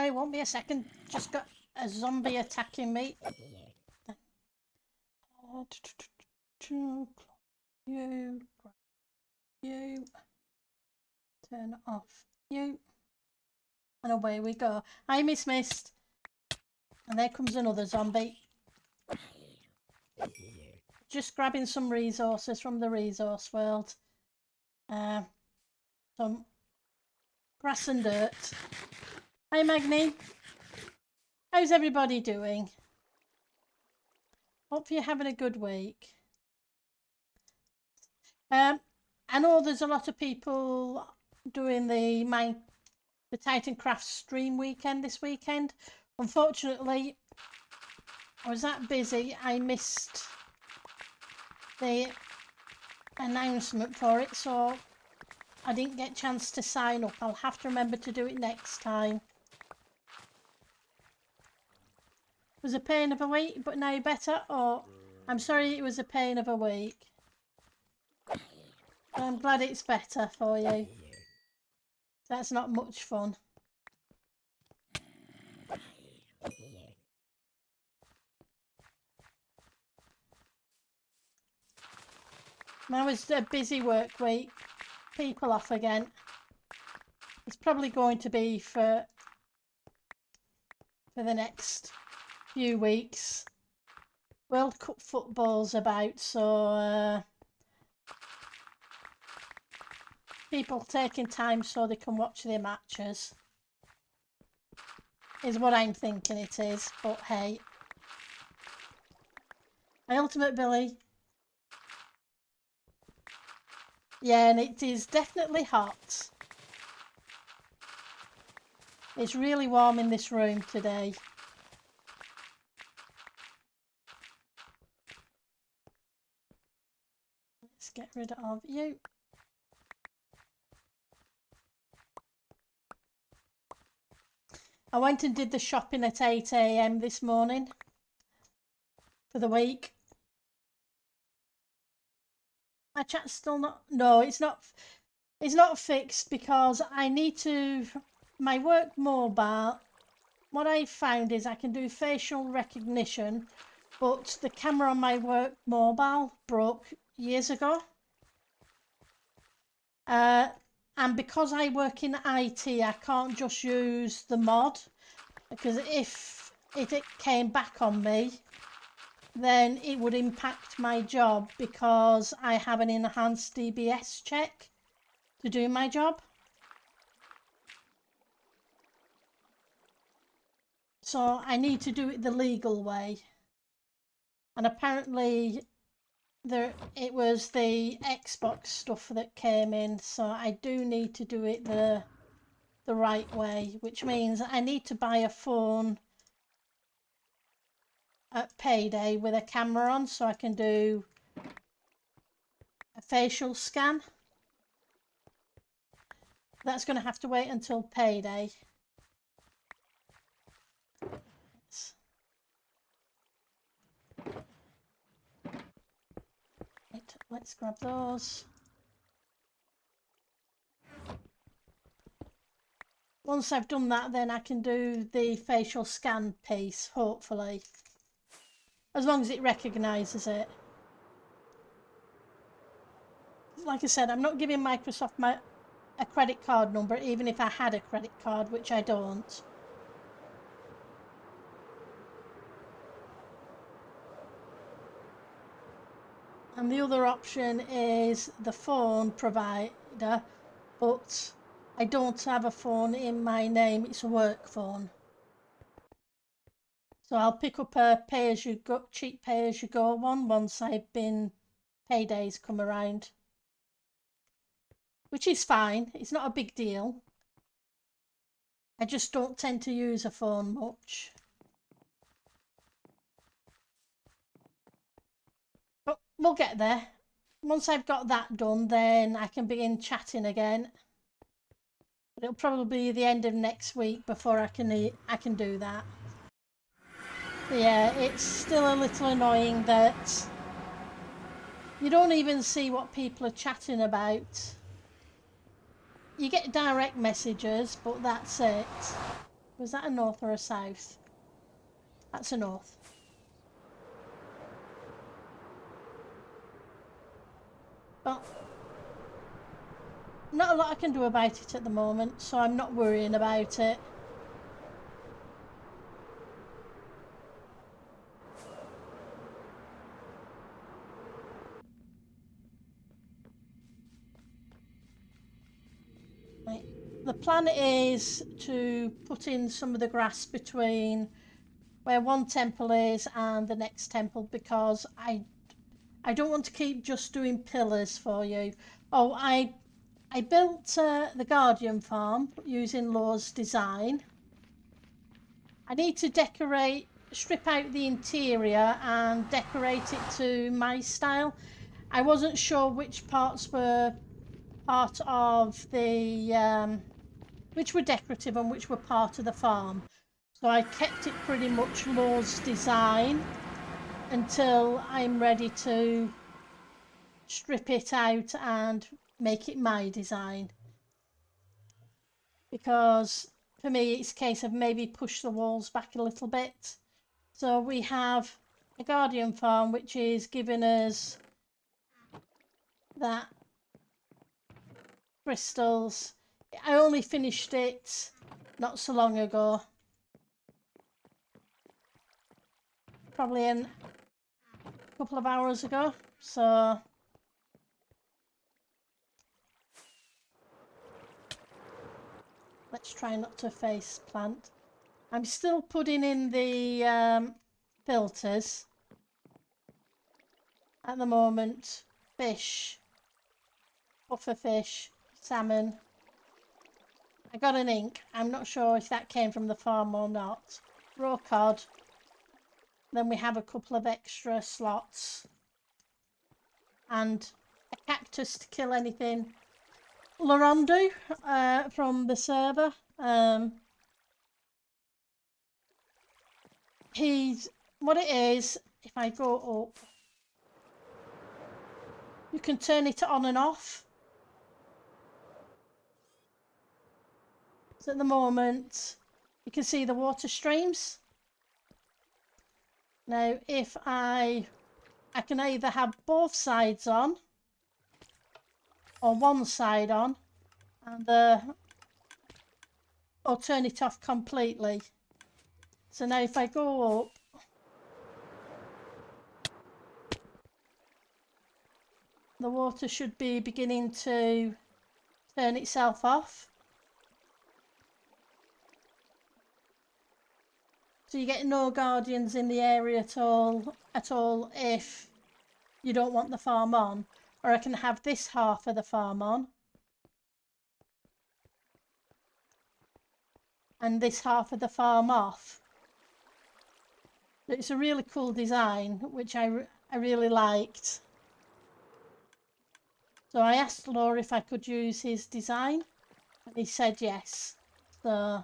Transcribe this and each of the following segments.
Sorry, won't be a second. Just got a zombie attacking me. You. Turn off you. And away we go. Hi, Miss Mist. And there comes another zombie. Just grabbing some resources from the resource world. Some grass and dirt. Hi, Magni. How's everybody doing? Hope you're having a good week. I know there's a lot of people doing the Titancraft stream weekend this weekend. Unfortunately, I was that busy I missed the announcement for it, so I didn't get a chance to sign up. I'll have to remember to do it next time. It was a pain of a week, but now better. Oh, I'm sorry it was a pain of a week. I'm glad it's better for you. That's not much fun. Now it's a busy work week. People off again. It's probably going to be for the next few weeks. World Cup football's about, so people taking time so they can watch their matches is what I'm thinking it is, but hey. My Ultimate Billy. Yeah, and it is definitely hot. It's really warm in this room today. Let's get rid of you. I went and did the shopping at 8 AM this morning for the week. My chat's still not... No, it's not fixed because I need to... My work mobile, what I found is I can do facial recognition, but the camera on my work mobile broke years ago. And because I work in IT, I can't just use the mod, because if it came back on me, then it would impact my job because I have an enhanced DBS check to do my job. So I need to do it the legal way. And apparently it was the Xbox stuff that came in, so I do need to do it the right way, which means I need to buy a phone at payday with a camera on so I can do a facial scan. That's going to have to wait until payday. Let's grab those. Once I've done that, then I can do the facial scan piece, hopefully. As long as it recognises it. Like I said, I'm not giving Microsoft a credit card number, even if I had a credit card, which I don't. And the other option is the phone provider, but I don't have a phone in my name, it's a work phone. So I'll pick up a pay-as-you-go, cheap pay-as-you-go one once paydays come around. Which is fine, it's not a big deal. I just don't tend to use a phone much. But we'll get there. Once I've got that done, then I can begin chatting again. But it'll probably be the end of next week before I can do that. Yeah, it's still a little annoying that you don't even see what people are chatting about. You get direct messages, but that's it. Was that a north or a south? That's a north. But not a lot I can do about it at the moment, so I'm not worrying about it. Right. The plan is to put in some of the grass between where one temple is and the next temple, because I don't want to keep just doing pillars for you. Oh, I built the Guardian farm using Law's design. I need to strip out the interior and decorate it to my style. I wasn't sure which parts were part of the which were decorative and which were part of the farm. So I kept it pretty much Law's design until I'm ready to strip it out and make it my design. Because for me it's a case of maybe push the walls back a little bit. So we have a Guardian farm which is giving us that crystals. I only finished it not so long ago. Probably a couple of hours ago. So let's try not to face plant. I'm still putting in the filters at the moment. Fish, puffer fish, salmon. I got an ink. I'm not sure if that came from the farm or not. Raw cod. Then we have a couple of extra slots. And a cactus to kill anything. Larondu from the server. What it is, if I go up, you can turn it on and off. So at the moment, you can see the water streams. Now, if I can either have both sides on, or one side on, and or turn it off completely. So now if I go up, the water should be beginning to turn itself off. So you get no guardians in the area at all if you don't want the farm on. Or I can have this half of the farm on. And this half of the farm off. It's a really cool design, which I really liked. So I asked Law if I could use his design, and he said yes. So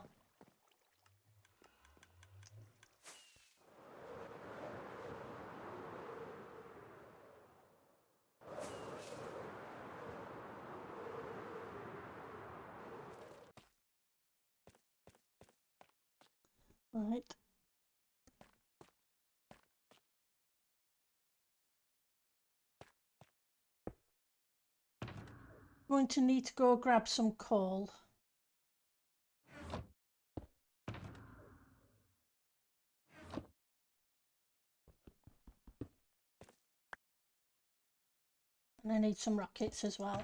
right. Going to need to go grab some coal. And I need some rockets as well.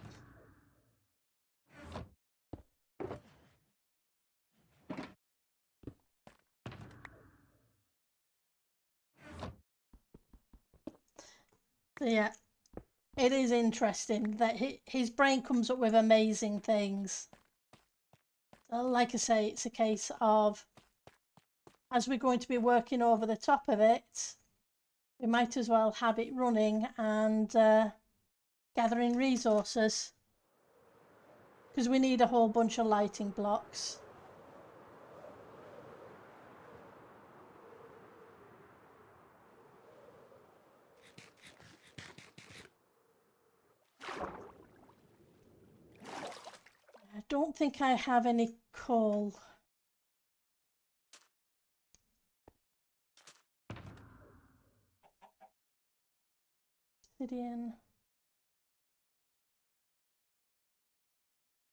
So yeah, it is interesting that his brain comes up with amazing things. Like I say, it's a case of, as we're going to be working over the top of it, we might as well have it running and gathering resources, because we need a whole bunch of lighting blocks. I don't think I have any coal. obsidian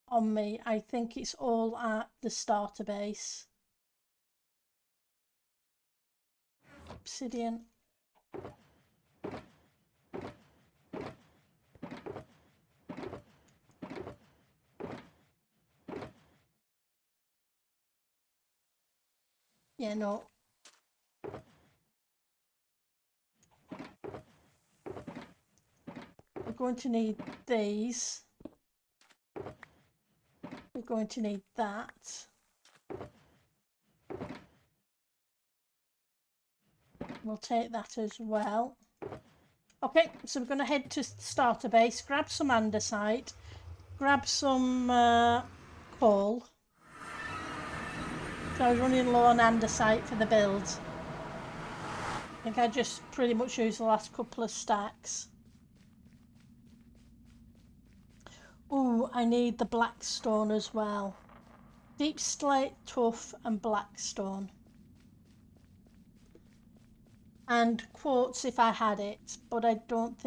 on me. I think it's all at the starter base. Obsidian. Yeah, no. We're going to need these. We're going to need that. We'll take that as well. Okay, so we're going to head to starter base, grab some andesite, grab some coal. So I was running low on andesite for the build. I think I just pretty much used the last couple of stacks. Ooh, I need the blackstone as well. Deep slate, tough, and blackstone. And quartz if I had it, but I don't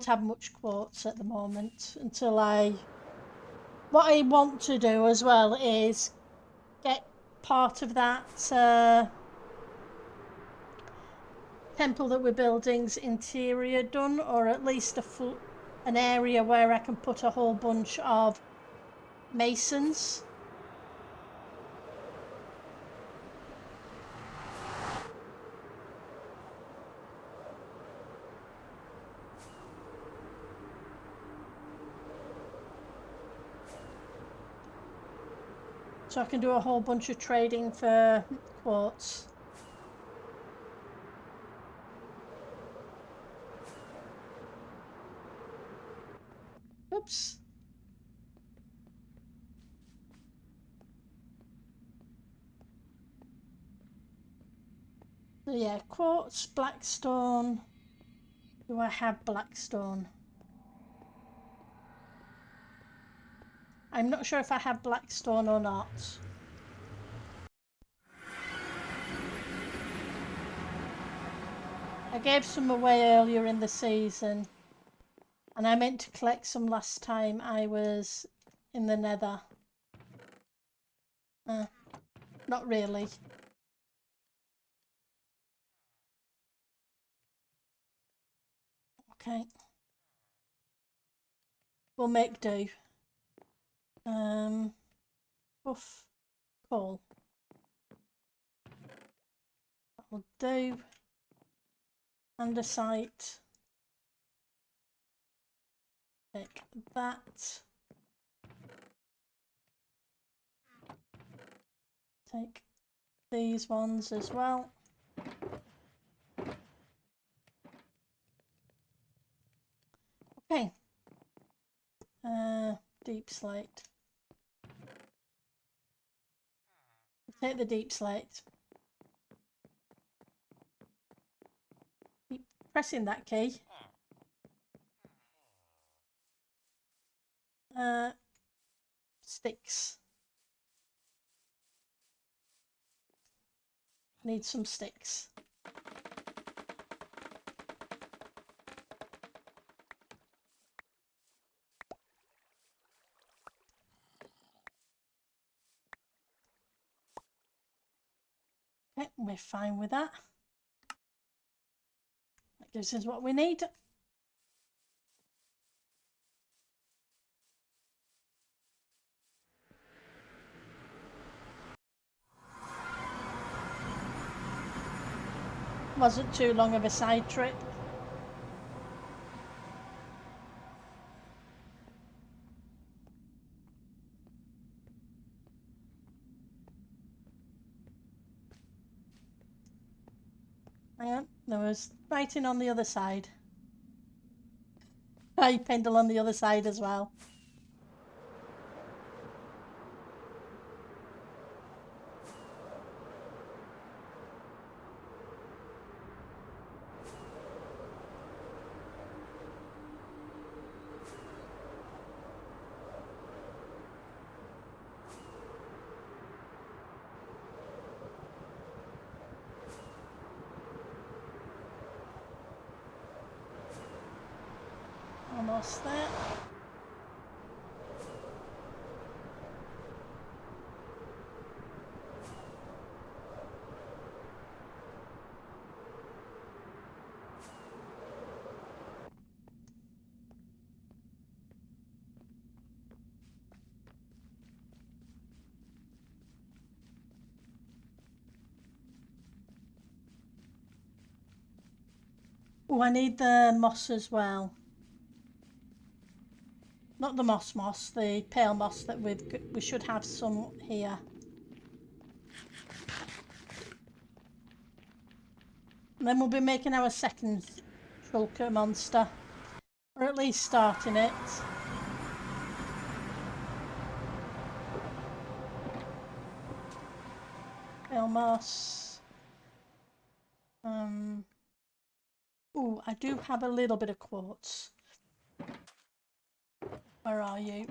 have much quartz at the moment until what I want to do as well is get part of that temple that we're building's interior done, or at least an area where I can put a whole bunch of masons. So I can do a whole bunch of trading for quartz. Oops. So yeah, quartz, blackstone. Do I have blackstone? I'm not sure if I have blackstone or not. I gave some away earlier in the season, and I meant to collect some last time I was in the Nether. Not really. Okay. We'll make do. Buff coal. That'll do. Andesite. Take that. Take these ones as well. Okay. Deep slate. Take the deep slate. Keep pressing that key. Sticks. Need some sticks. Okay, we're fine with that. That gives us what we need. Wasn't too long of a side trip. Hang on, there was writing on the other side. I pendle on the other side as well. Almost there. Oh, I need the moss as well. Not the moss, the pale moss that we should have some here. And then we'll be making our second shulker monster, or at least starting it. Pale moss. Oh, I do have a little bit of quartz. Where are you?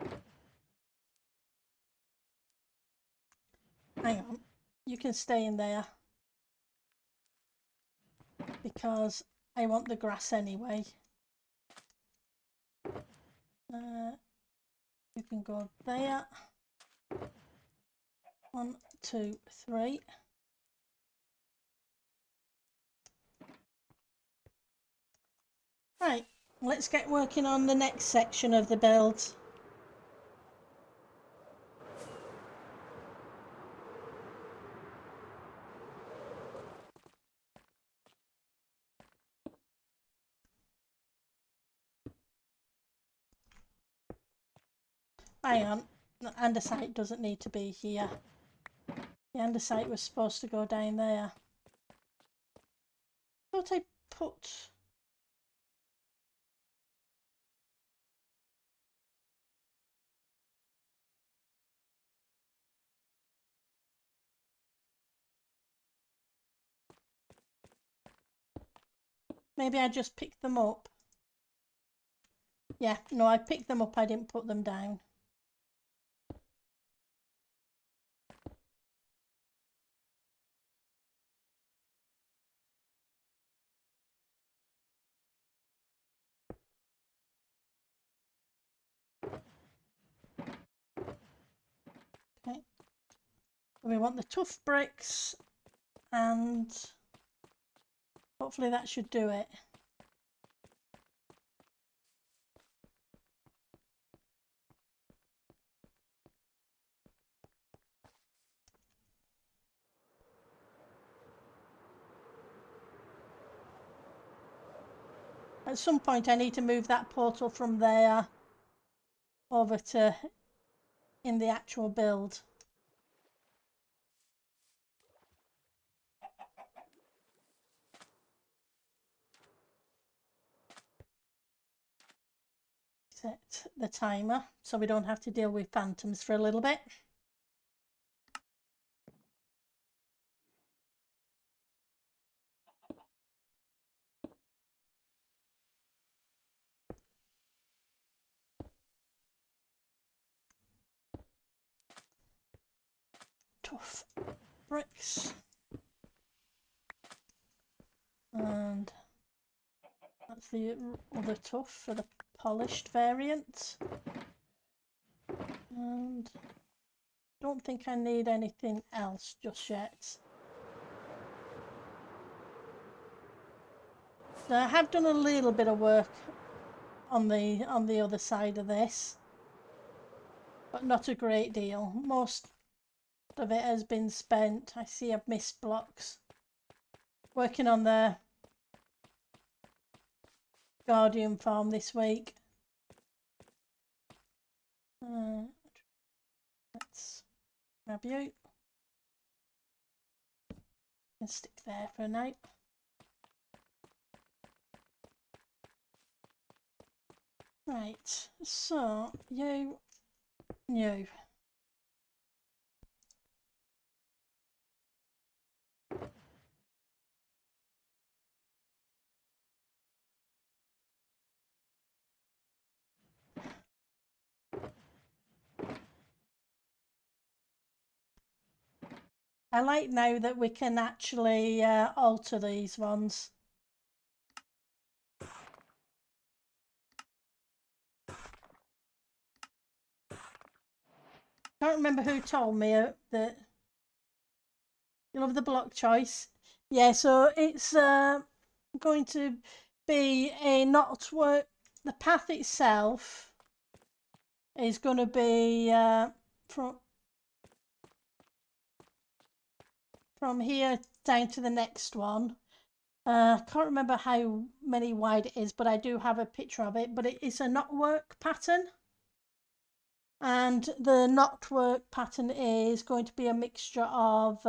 Hang on. You can stay in there. Because I want the grass anyway. You can go there. 1, 2, 3. Right, let's get working on the next section of the build. Hang on, the andesite doesn't need to be here. The andesite was supposed to go down there. I thought I put... Maybe I just picked them up. Yeah, no, I picked them up, I didn't put them down. Okay. We want the tough bricks, and hopefully that should do it. At some point I need to move that portal from there over to in the actual build. Set the timer so we don't have to deal with phantoms for a little bit. Tough bricks. And that's the other tough for the polished variant. And don't think I need anything else just yet. So I have done a little bit of work on the other side of this, but not a great deal. Most of it has been spent. I see I've missed blocks. Working on the Guardian farm this week. Let's grab you and stick there for now. Right, so you. I like now that we can actually alter these ones. can't remember who told me that you love the block choice. Yeah, so it's going to be a knotwork. The path itself is going to be from here down to the next one. I can't remember how many wide it is, but I do have a picture of it. But it is a knotwork pattern. And the knotwork pattern is going to be a mixture of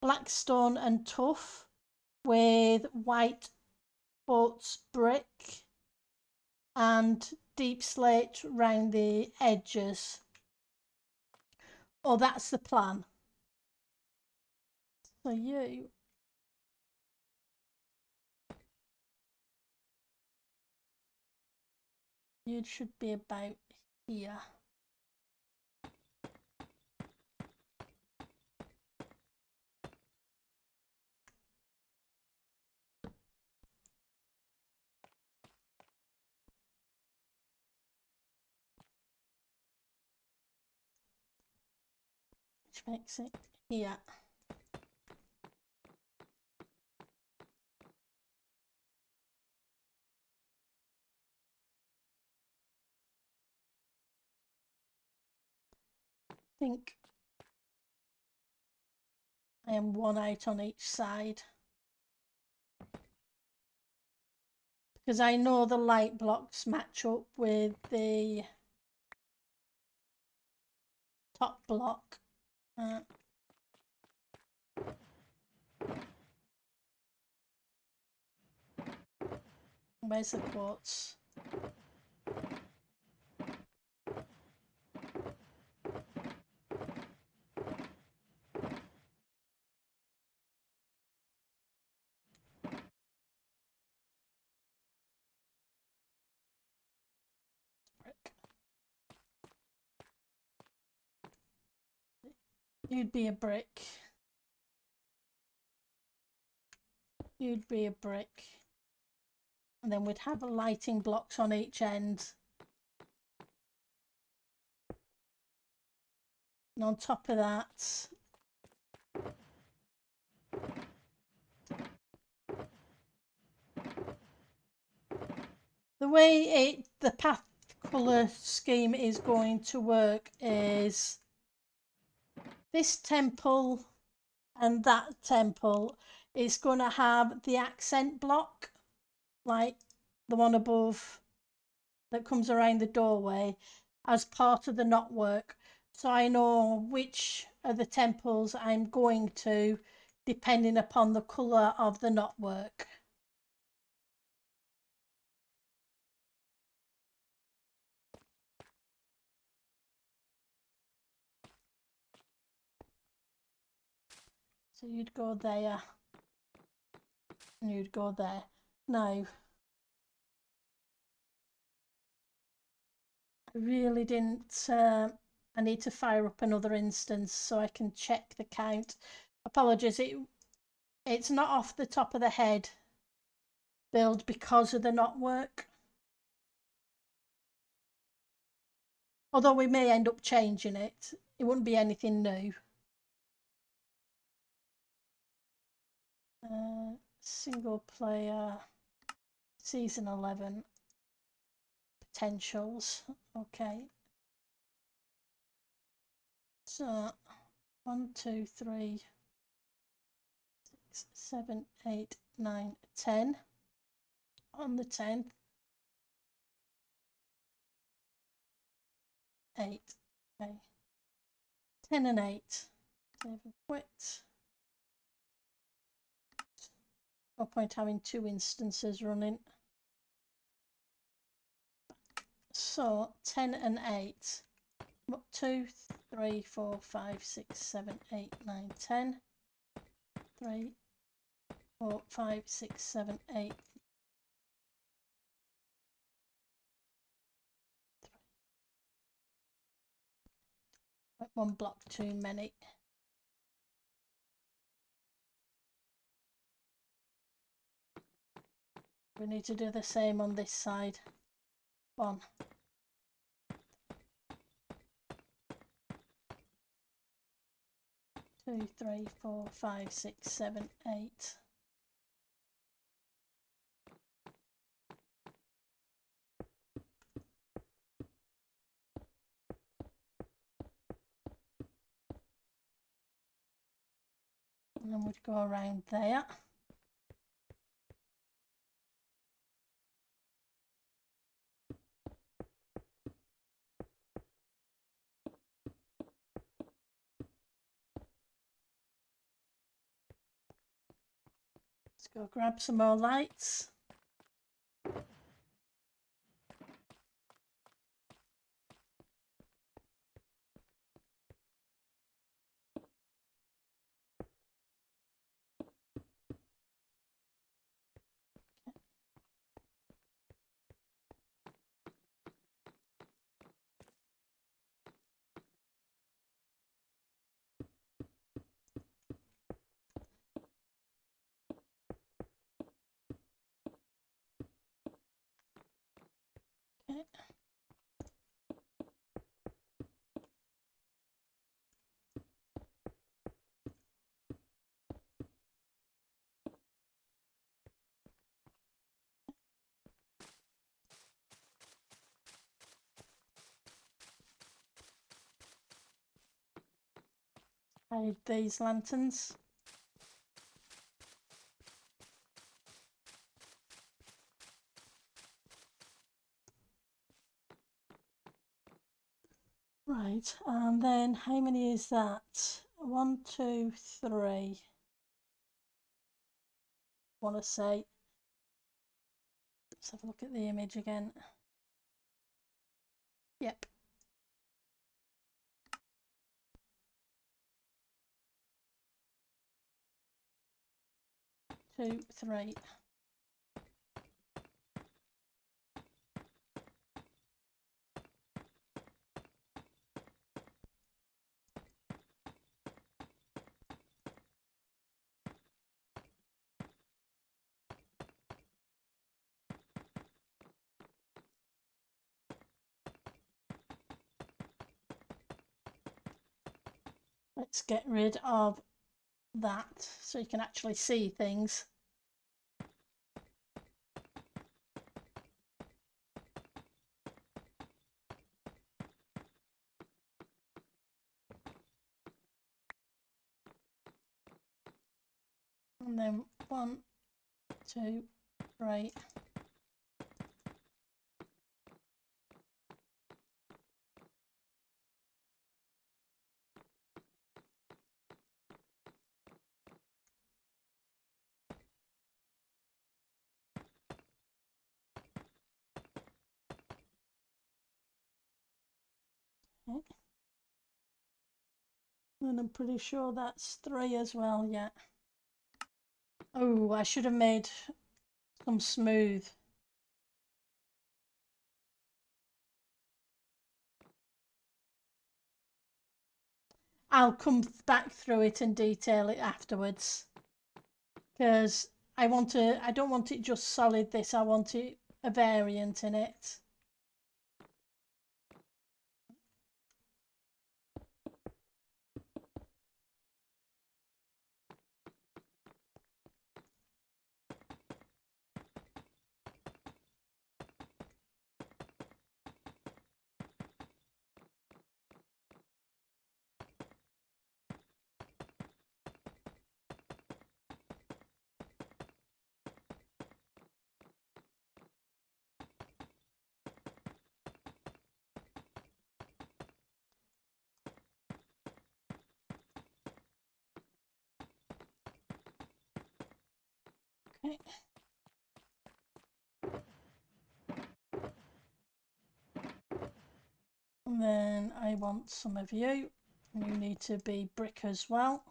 blackstone and tuff with white quartz brick and deep slate round the edges. Oh, that's the plan. So you should be about here. Which makes it here. I think I am one out on each side. Because I know the light blocks match up with the top block. Where's the quartz? Brick. You'd be a brick. You'd be a brick. And then we'd have lighting blocks on each end. And on top of that, the way the path colour scheme is going to work is this temple and that temple is going to have the accent block, like the one above that comes around the doorway, as part of the knotwork. So I know which of the temples I'm going to, depending upon the colour of the knotwork. So you'd go there and you'd go there. Now, I really didn't, I need to fire up another instance so I can check the count. Apologies, it's not off the top of the head build because of the knotwork. Although we may end up changing it. It wouldn't be anything new. Single player, season 11, potentials. Okay. So 1, 2, 3, 6, 7, 8, 9, 10. On the 10th, 8. Okay. 10 and 8. Save and quit. No point having two instances running. So 10 and 8. 2, 3, 4, 5, 6, 7, 8, 9, 10. 3, 4, 5, 6, 7, 8. 1 block too many. We need to do the same on this side. 1. 2, 3, 4, 5, 6, 7, 8. And then we'd go around there. Let's go grab some more lights. Okay. Hide these lanterns. Right, and then how many is that? 1, 2, 3. Want to say. Let's have a look at the image again. Yep. 2, 3. Let's get rid of that so you can actually see things. And then 1, 2, 3. Okay. And I'm pretty sure that's 3 as well, yeah. Oh, I should have made some smooth. I'll come back through it and detail it afterwards. Because I don't want it just solid this, I want it a variant in it. Okay. And then I want some of you. You need to be brick as well.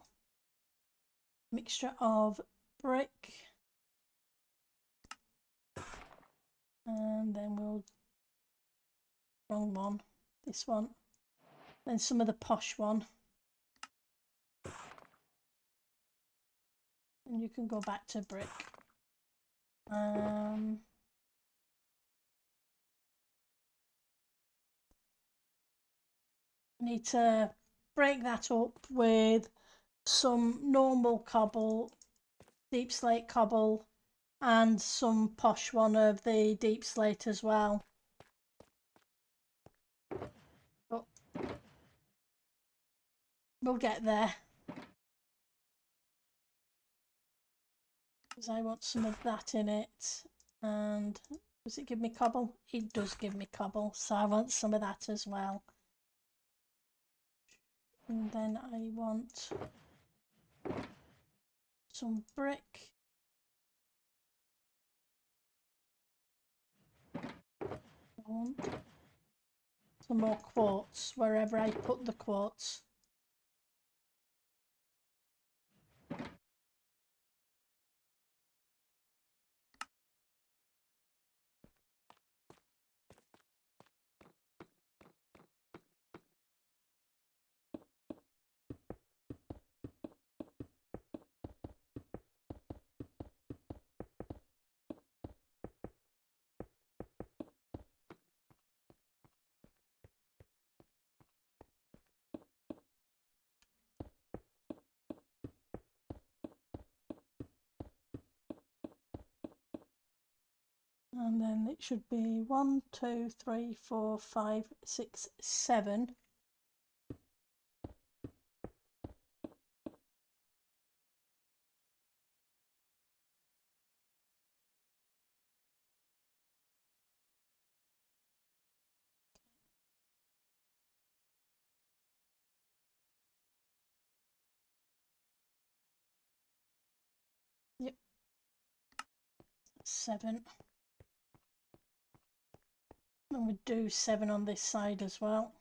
Mixture of brick. And then we'll, wrong one, this one. Then some of the posh one. And you can go back to brick. Need to break that up with some normal cobble, deep slate cobble, and some posh one of the deep slate as well. But we'll get there. Because I want some of that in it. And does it give me cobble? It does give me cobble, so I want some of that as well. And then I want some brick. I want some more quartz wherever I put the quartz. And then it should be 1, 2, 3, 4, 5, 6, 7. Yep, 7. And we do 7 on this side as well.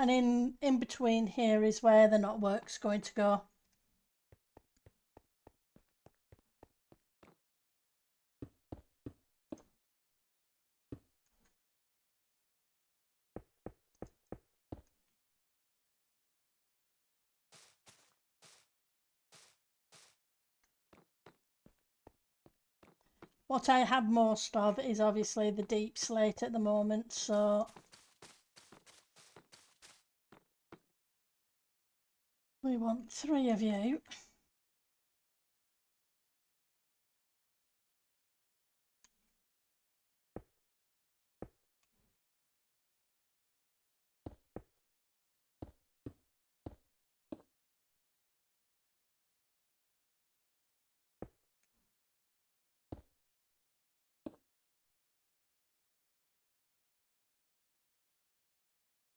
And in between here is where the knotwork's going to go. What I have most of is obviously the deep slate at the moment, so we want 3 of you.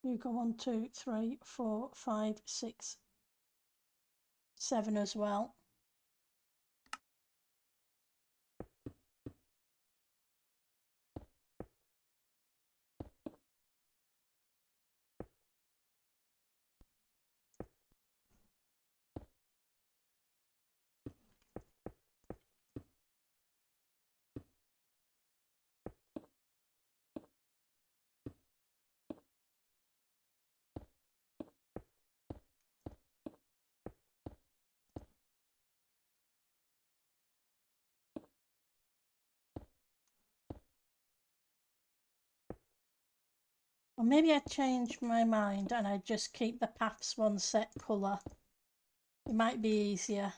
You go 1, 2, 3, 4, 5, 6, 7 as well. Or maybe I change my mind and I just keep the paths one set colour. It might be easier.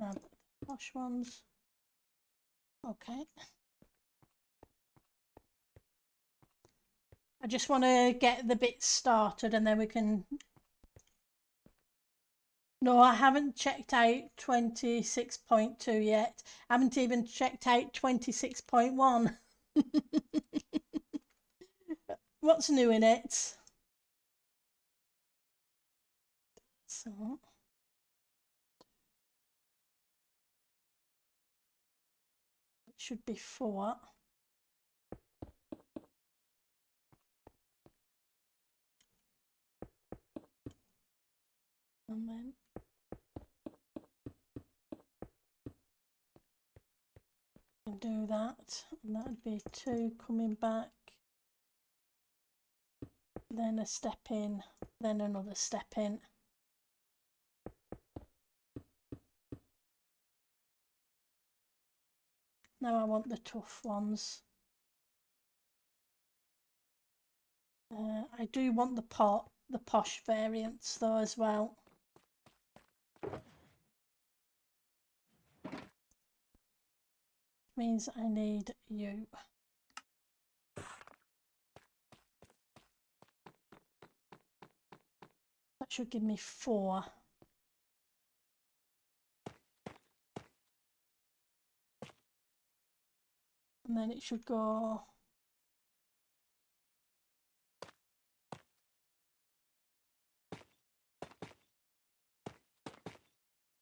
Grab the posh ones. Okay. I just want to get the bits started and then we can No, I haven't checked out 26.2 yet. I haven't even checked out 26.1. What's new in it? So, it should be 4. And then do that, and that'd be 2 coming back, then a step in, then another step in. Now I want the tough ones. I do want the posh variants though as well. Means I need you. That should give me 4. And then it should go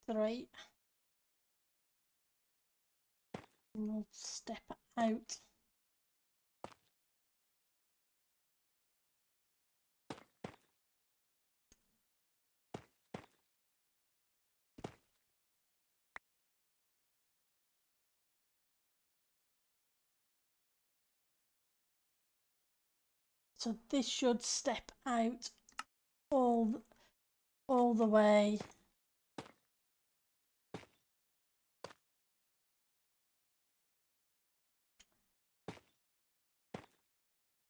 three. And we'll step out. So this should step out all the way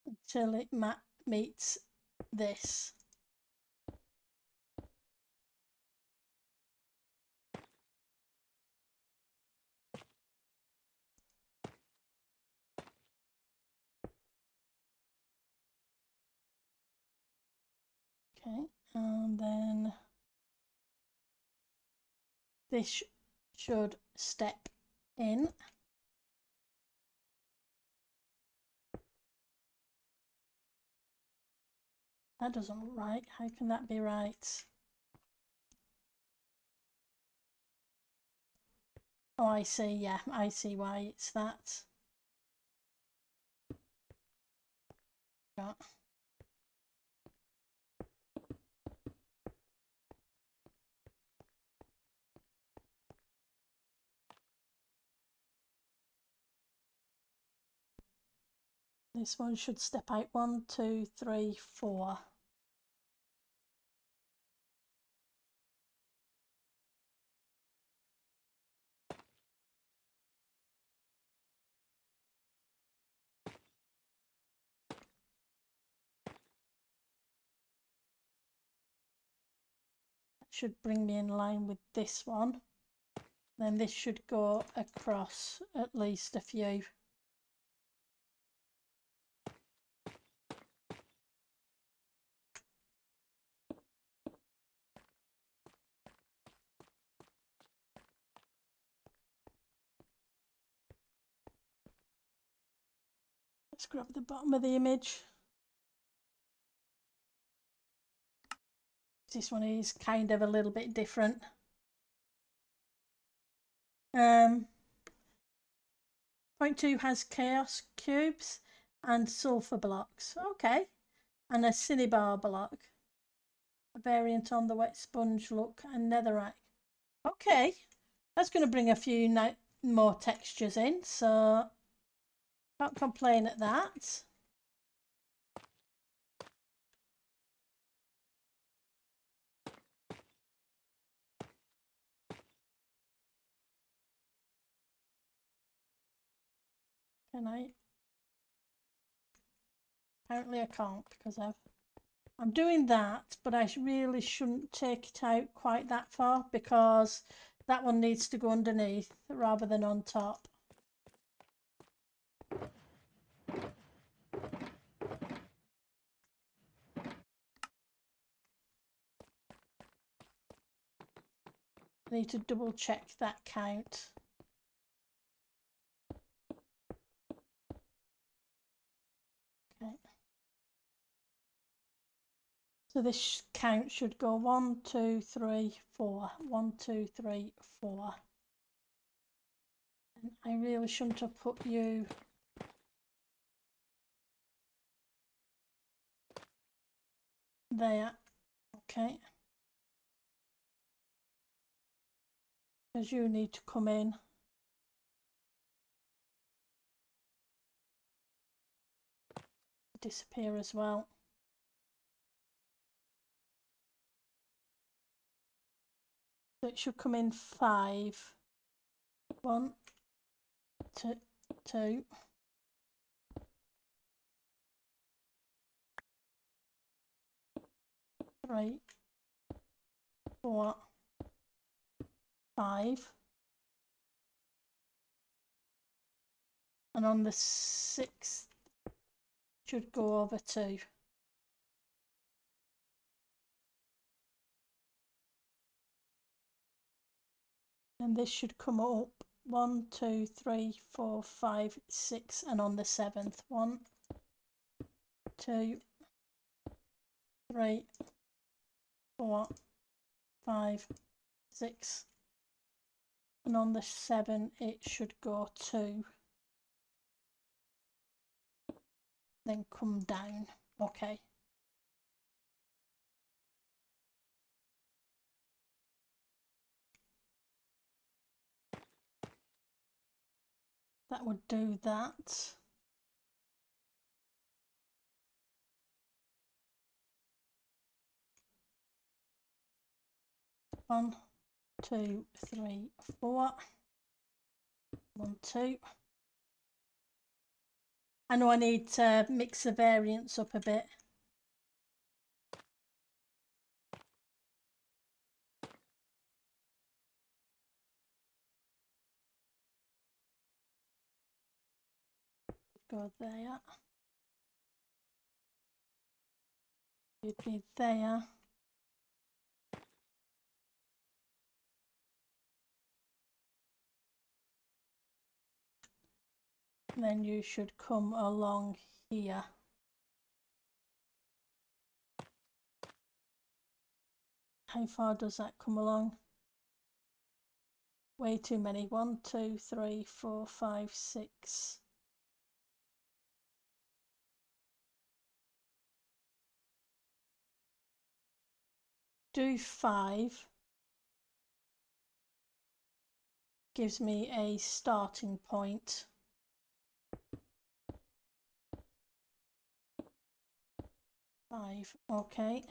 until it meets this. Okay, and then this should step in. That doesn't look right. How can that be right? Oh, I see. Yeah, I see why it's that. Yeah. This one should step out 1, 2, 3, 4. That should bring me in line with this one. Then this should go across at least a few. Let's grab the bottom of the image. This one is kind of a little bit different. Point 2 has chaos cubes and sulfur blocks. Okay. And a cinnabar block. A variant on the wet sponge look and netherite. Okay. That's going to bring a few more textures in, so can't complain at that. Can I? Apparently I can't because I'm doing that, but I really shouldn't take it out quite that far because that one needs to go underneath rather than on top. I need to double check that count. Okay. So this count should go 1, 2, 3, 4. 1, 2, 3, 4. And I really shouldn't have put you there. Okay. Because you need to come in. Disappear as well. So it should come in 5. 1, 2, 2. 3, 4, 5. And on the 6th should go over 2. And this should come up 1, 2, 3, 4, 5, 6, and on the 7th 1, 2, 3, 4, 5, 6, and on the 7 it should go 2, then come down. Okay. That would do that. One, 2, 3, 4. 1, 2. I know I need to mix the variants up a bit. Go there. You'd be there. Then you should come along here. How far does that come along? Way too many. 1, 2, 3, 4, 5, 6. Do 5. Gives me a starting point. Five. Okay.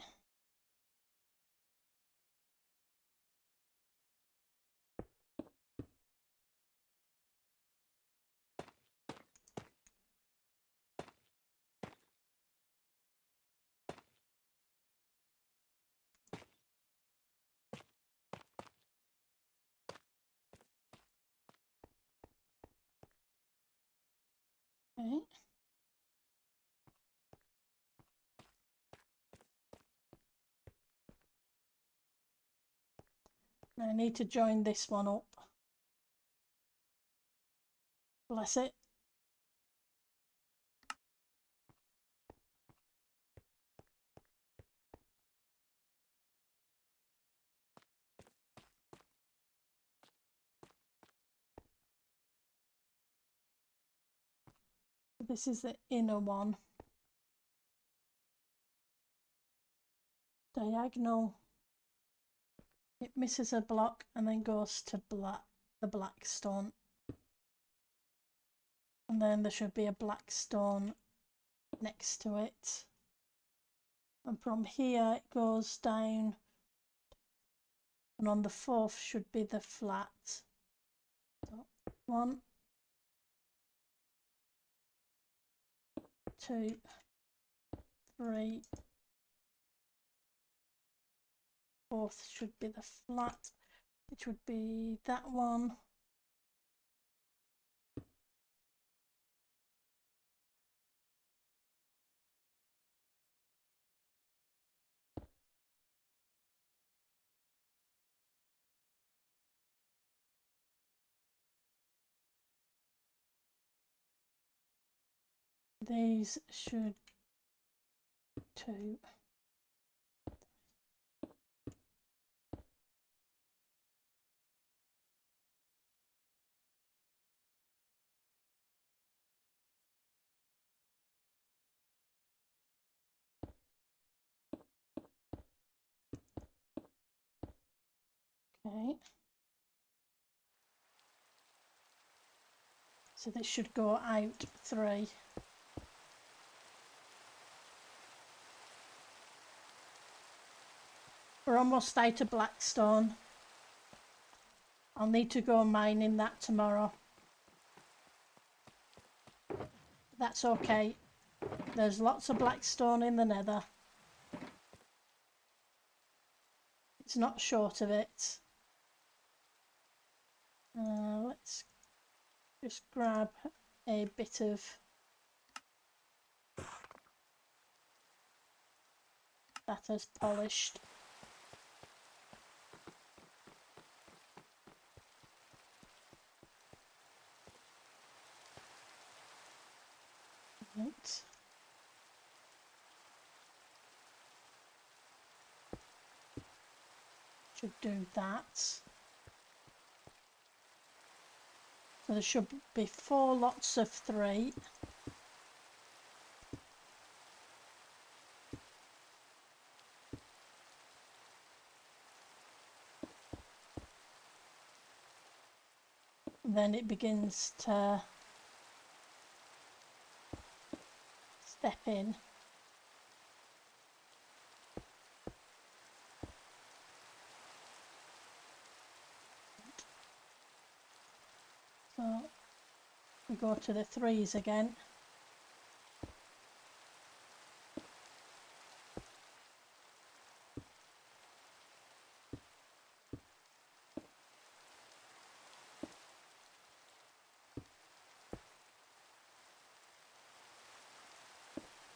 Okay. I need to join this one up. Bless it. This is the inner one. Diagonal. It misses a block and then goes to the black stone. And then there should be a black stone next to it. And from here it goes down. And on the 4th should be the flat. So 1, 2, 3. 4th should be the flat, which would be that one. these should two. Okay. So this should go out 3. We're almost out of blackstone. I'll need to go mining that tomorrow. That's okay. There's lots of blackstone in the nether. It's not short of it. Let's just grab a bit of that as polished. Right. Should do that. So there should be 4 lots of 3. Then it begins to step in. So we go to the 3s again.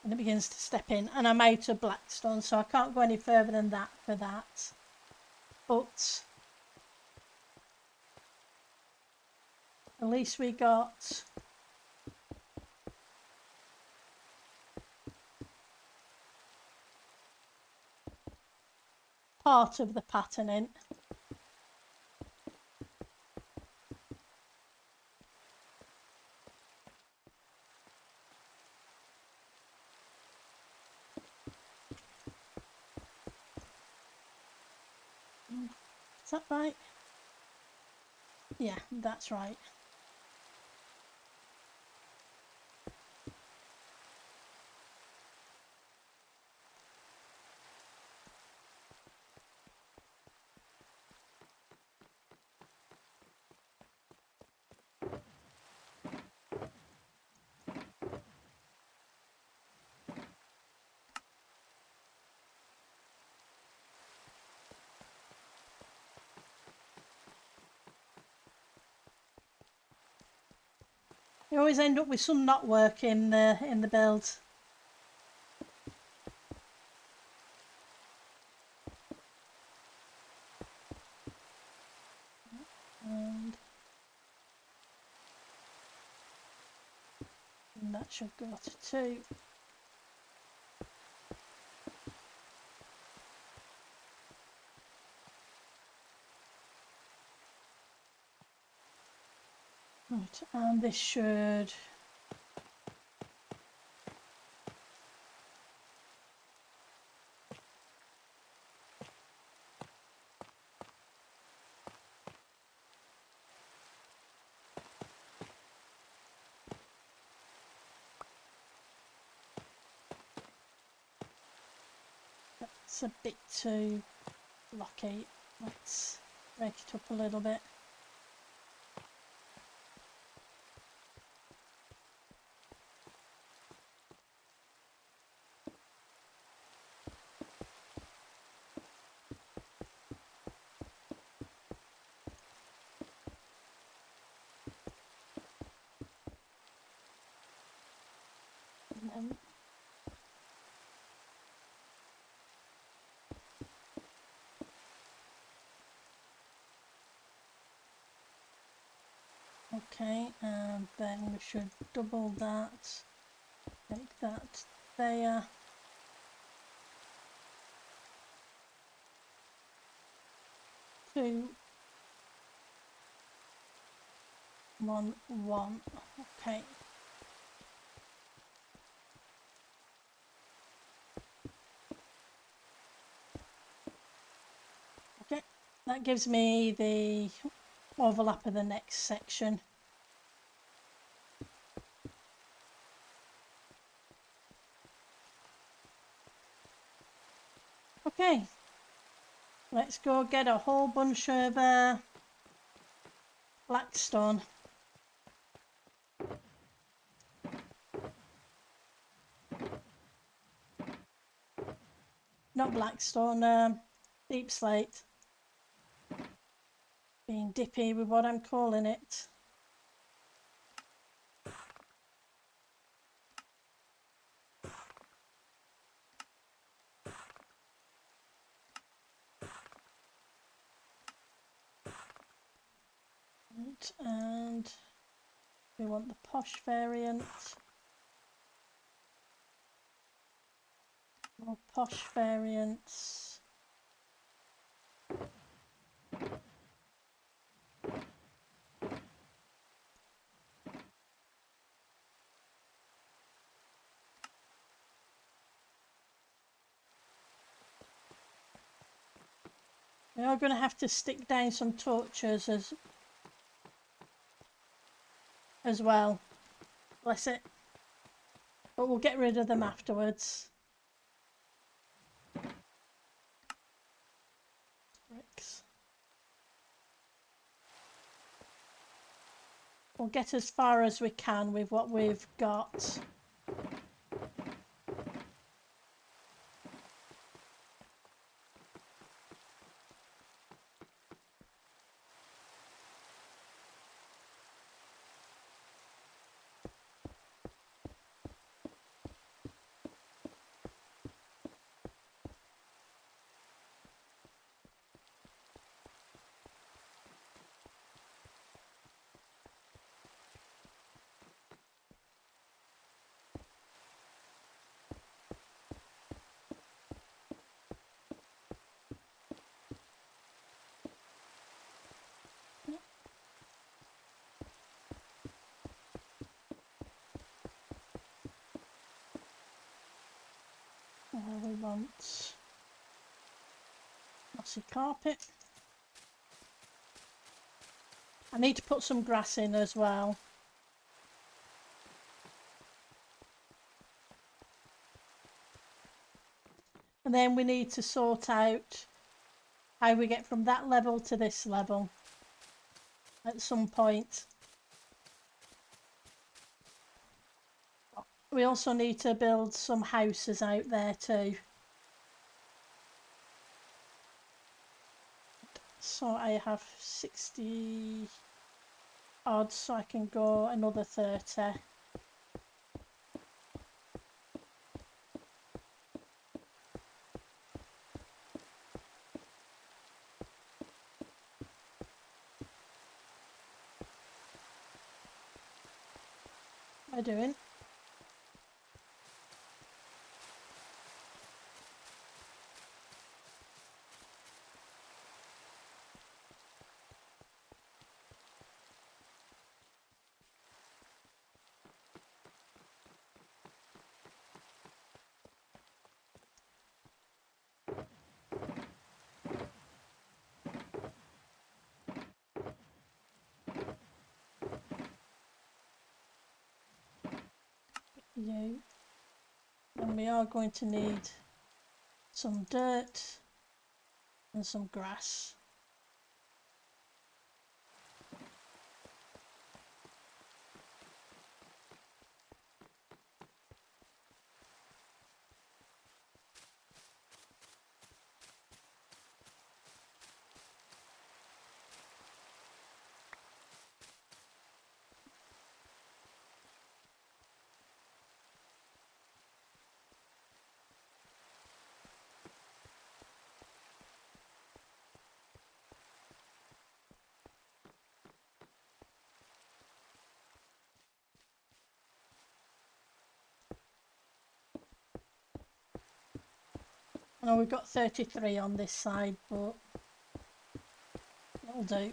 And it begins to step in, and I'm out of blackstone, so I can't go any further than that for that. But at least we got part of the pattern in. Is that right? Yeah, that's right. You always end up with some not working in the build. And that should go to 2. Right, and this should it's a bit too blocky. Let's break it up a little bit. And then okay, and then we should double that. Take that there. 2, 1, 1. Okay. Okay, that gives me the overlap of the next section. Okay, let's go get a whole bunch of blackstone. Not blackstone, deep slate. Being dippy with what I'm calling it. And we want the posh variant. More posh variants. We are going to have to stick down some torches as well. Bless it. But we'll get rid of them afterwards. Bricks. We'll get as far as we can with what we've got. We want mossy carpet. I need to put some grass in as well. And then we need to sort out how we get from that level to this level at some point. We also need to build some houses out there too. So I have 60 odd, so I can go another 30. What am I doing? You. And we are going to need some dirt and some grass. I know we've got 33 on this side, but it'll do.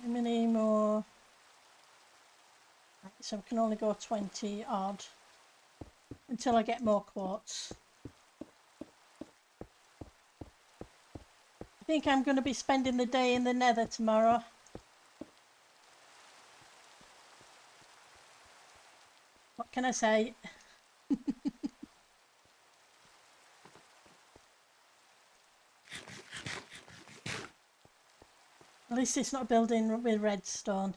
Many more. Right, so we can only go 20 odd until I get more quartz. I think I'm going to be spending the day in the Nether tomorrow. What can I say? At least it's not building with redstone.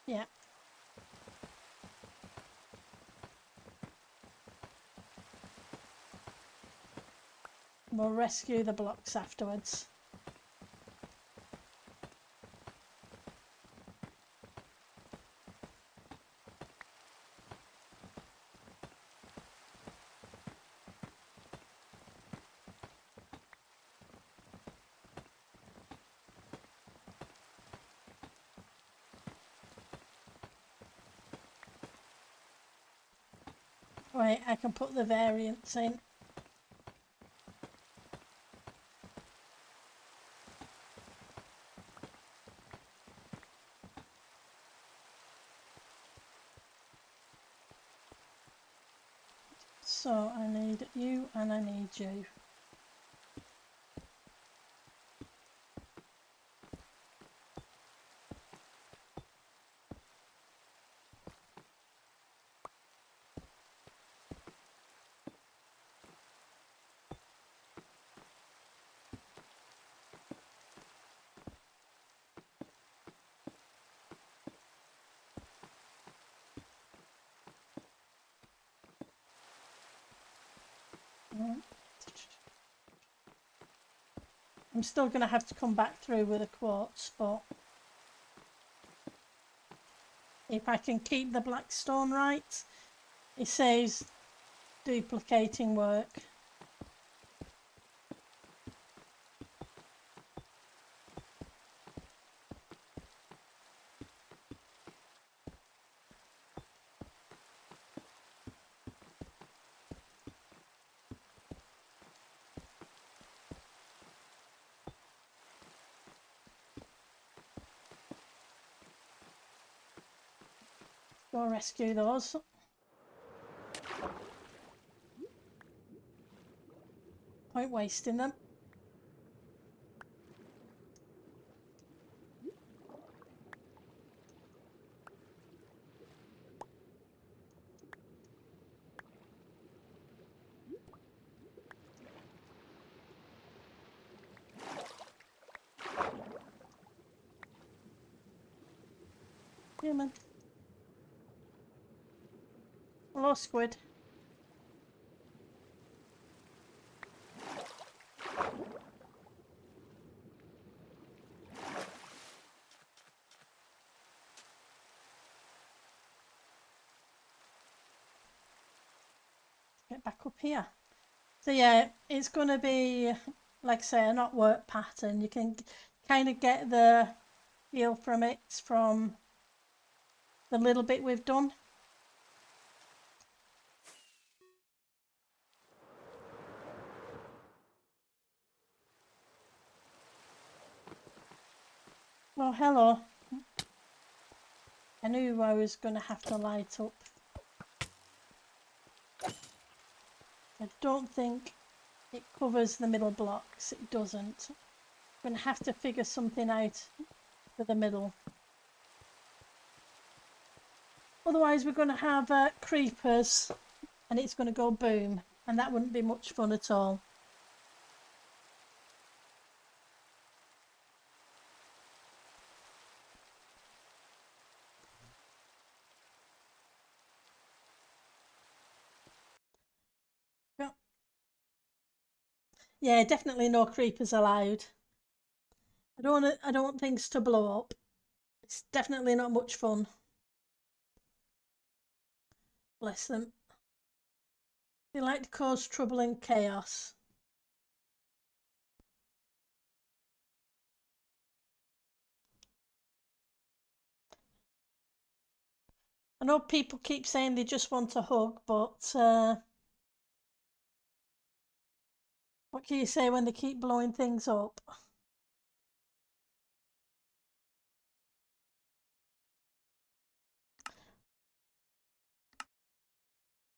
Yeah. We'll rescue the blocks afterwards. Wait, I can put the variants in. So I need you and I need you. I'm still going to have to come back through with a quartz, but if I can keep the black stone right, it saves duplicating work. Go rescue those. Point wasting them. Human. Hello, squid. Get back up here. So yeah, it's going to be, like I say, a not work pattern. You can kind of get the feel from it from the little bit we've done. Well, hello. I knew I was going to have to light up. I don't think it covers the middle blocks. It doesn't. I'm going to have to figure something out for the middle. Otherwise, we're going to have creepers and it's going to go boom. And that wouldn't be much fun at all. Yeah, definitely no creepers allowed. I don't want things to blow up. It's definitely not much fun. Bless them. They like to cause trouble and chaos. I know people keep saying they just want a hug, but what can you say when they keep blowing things up?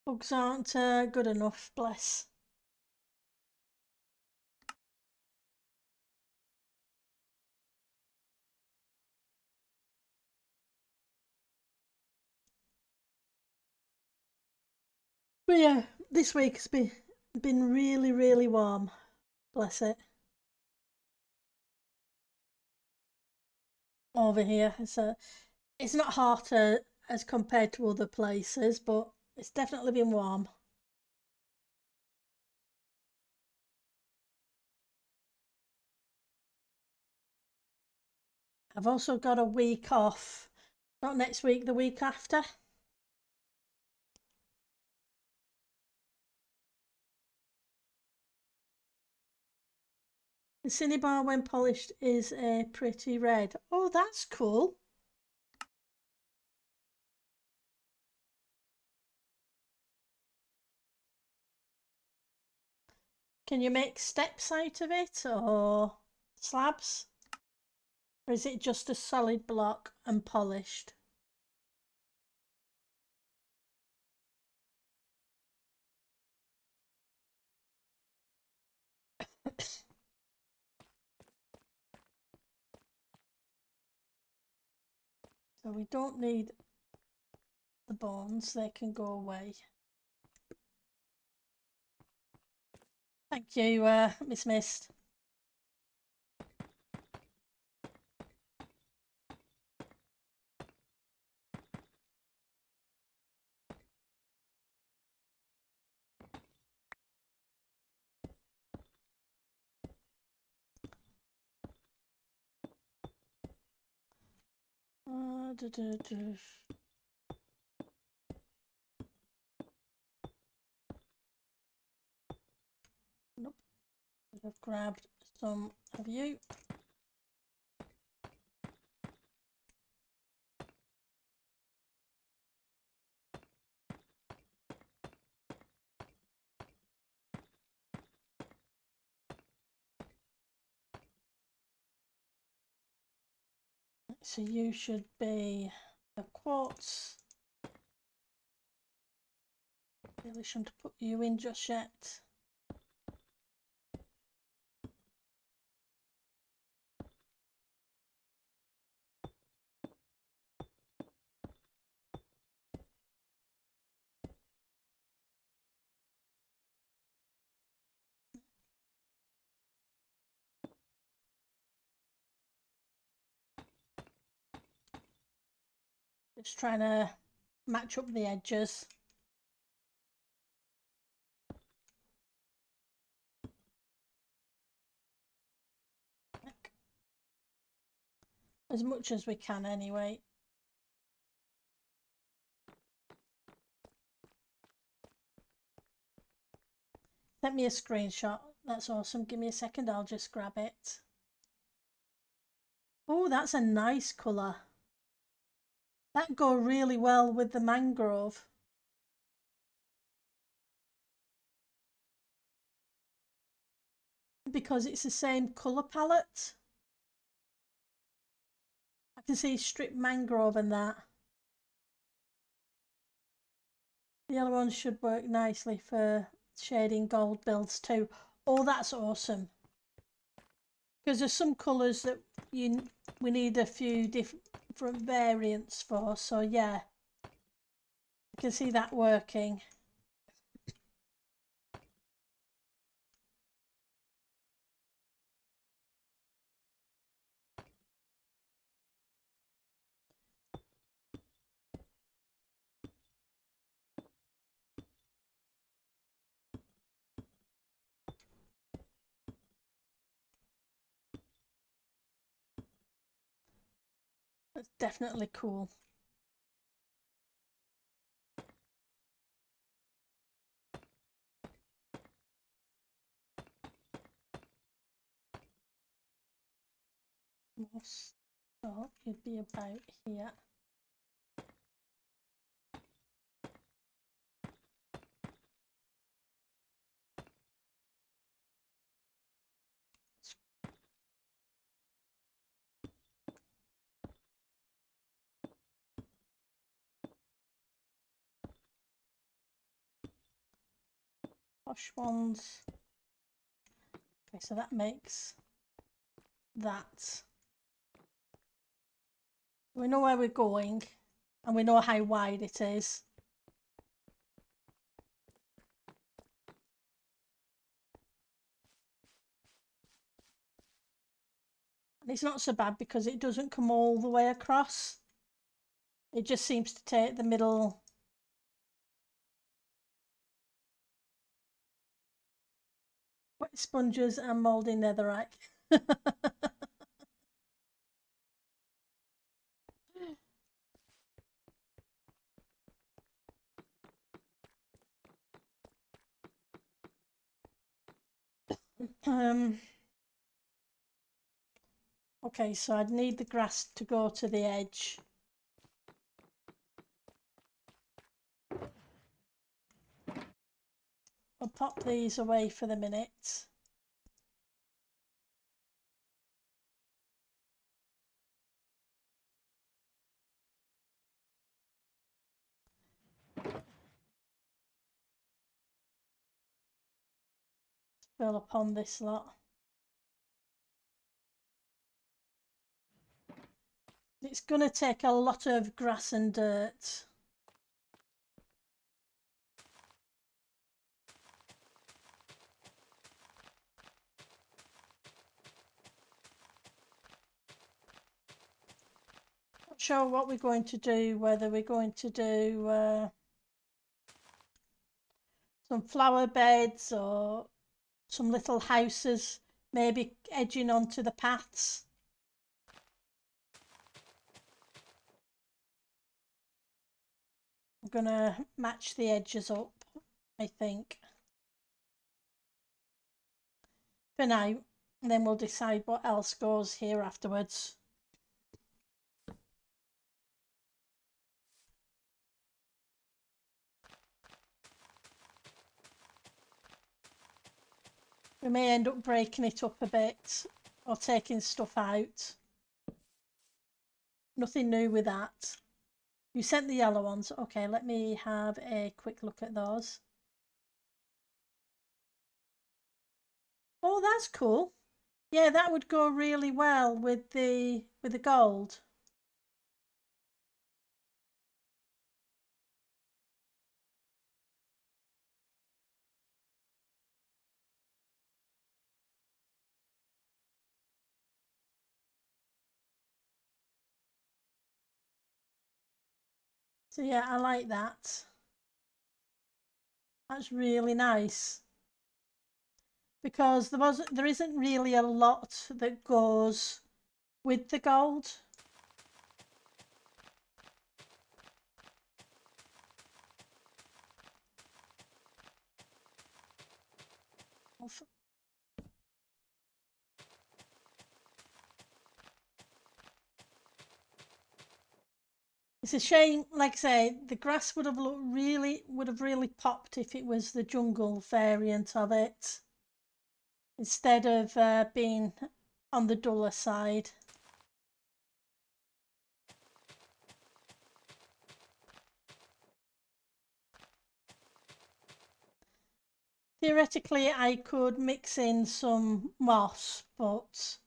Hugs aren't good enough, bless. But yeah, this week has been really, really warm. Bless it. Over here, it's not hotter as compared to other places, but it's definitely been warm. I've also got a week off. Not next week, the week after. The cinnabar, when polished, is a pretty red. Oh, that's cool. Can you make steps out of it or slabs? Or is it just a solid block and polished? So we don't need the bones, they can go away. Thank you, Miss Mist. Duh, duh, duh. Nope, I've grabbed some of you. So you should be the quartz. Really shouldn't put you in just yet. Just trying to match up the edges. As much as we can anyway. Sent me a screenshot. That's awesome. Give me a second, I'll just grab it. Oh, that's a nice colour. That'd go really well with the mangrove. Because it's the same colour palette. I can see strip mangrove and that. The other ones should work nicely for shading gold builds too. Oh, that's awesome. Because there's some colours that we need a few different variants for. So yeah, I can see that working. It's definitely cool. So it'd be about here. Posh ones. Okay, so that makes that. We know where we're going and we know how wide it is. And it's not so bad because it doesn't come all the way across. It just seems to take the middle. Wet sponges and mouldy netherite. Okay, so I'd need the grass to go to the edge. I'll pop these away for the minute. Fill upon this lot. It's going to take a lot of grass and dirt. Not sure what we're going to do, whether we're going to do some flower beds or some little houses, maybe edging onto the paths. I'm going to match the edges up, I think, for now, and then we'll decide what else goes here afterwards. We may end up breaking it up a bit or taking stuff out. Nothing new with that. You sent the yellow ones. Okay, let me have a quick look at those. Oh, that's cool. Yeah, that would go really well with the gold. So yeah, I like that. That's really nice. Because there isn't really a lot that goes with the gold. It's a shame, like I say, the grass would have really popped if it was the jungle variant of it, instead of being on the duller side. Theoretically, I could mix in some moss, but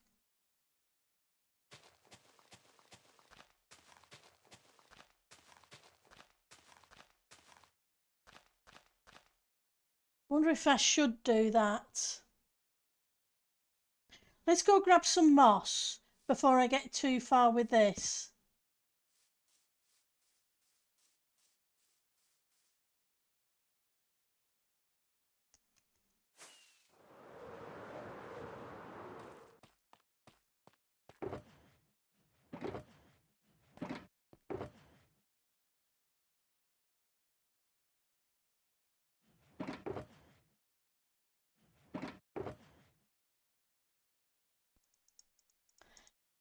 I wonder if I should do that. Let's go grab some moss before I get too far with this.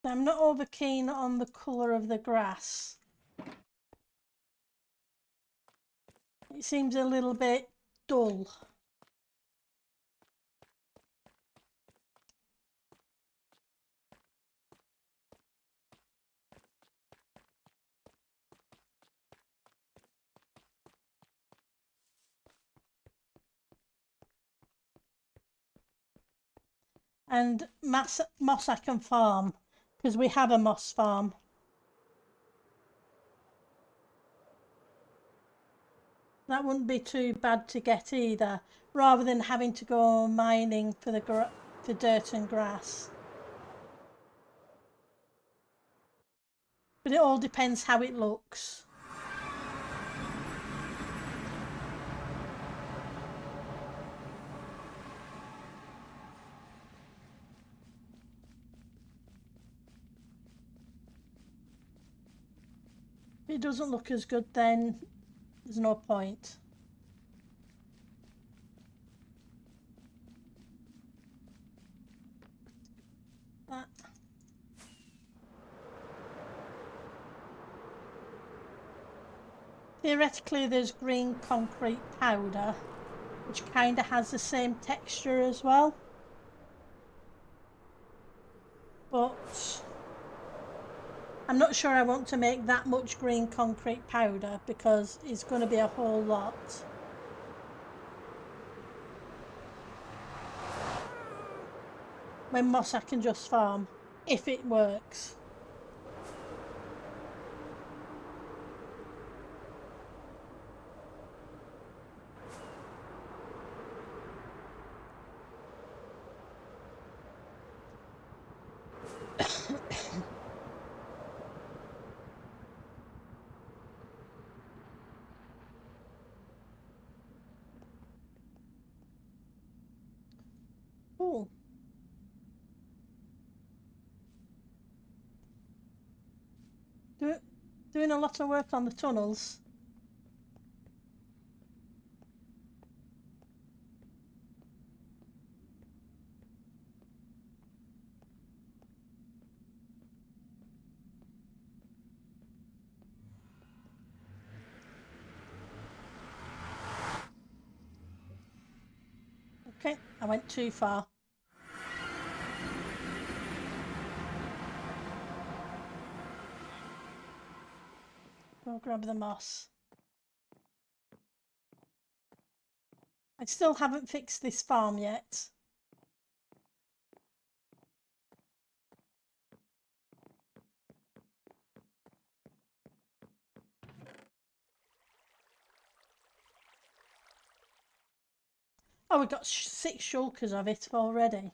I'm not over keen on the colour of the grass. It seems a little bit dull. And moss I can farm, because we have a moss farm. That wouldn't be too bad to get either, rather than having to go mining for for dirt and grass. But it all depends how it looks. If it doesn't look as good, then there's no point. That. Theoretically, there's green concrete powder, which kind of has the same texture as well. But I'm not sure I want to make that much green concrete powder because it's going to be a whole lot. When moss I can just farm, if it works. Cool. Doing a lot of work on the tunnels. Okay, I went too far. Go grab the moss. I still haven't fixed this farm yet. Oh, we've got 6 shulkers of it already.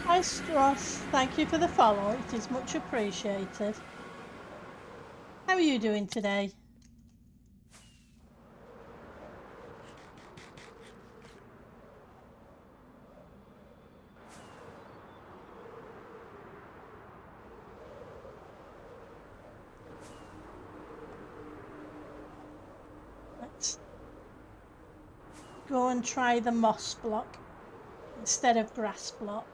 Hi Stross, thank you for the follow, it is much appreciated. How are you doing today? Let's go and try the moss block instead of grass block.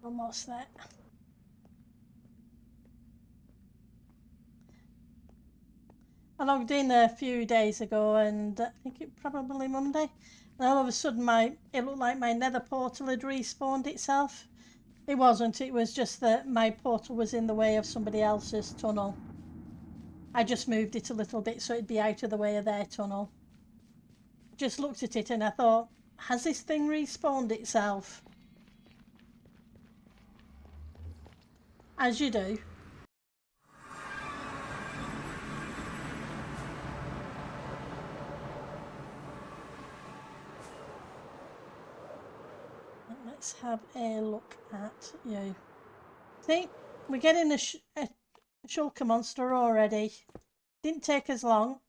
Almost there. I logged in a few days ago and I think it probably Monday, and all of a sudden it looked like my nether portal had respawned itself. It wasn't, it was just that my portal was in the way of somebody else's tunnel. I just moved it a little bit so it'd be out of the way of their tunnel. Just looked at it and I thought, has this thing respawned itself? As you do. Let's have a look at you. See, we're getting a shulker monster already. Didn't take us long.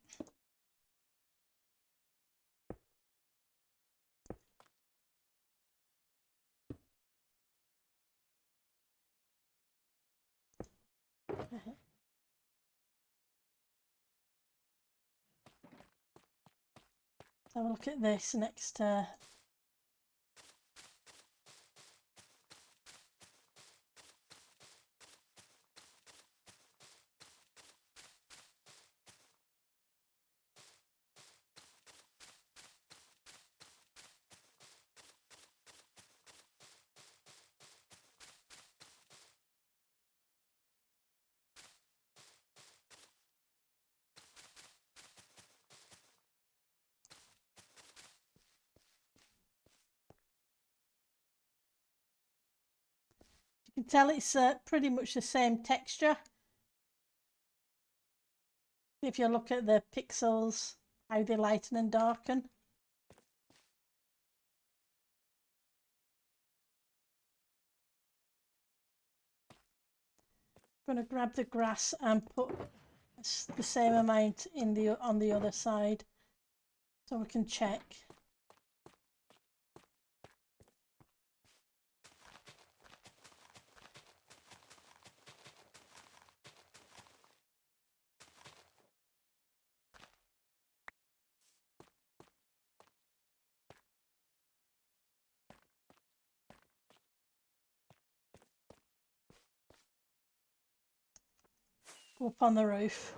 Let's have a look at this next. You can tell it's pretty much the same texture. If you look at the pixels, how they lighten and darken. I'm going to grab the grass and put the same amount in on the other side so we can check. Go up on the roof.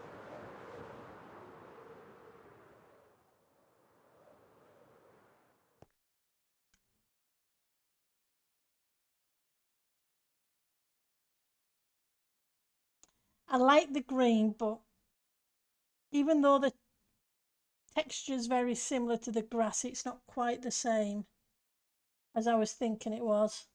I like the green, but even though the texture is very similar to the grass, it's not quite the same as I was thinking it was.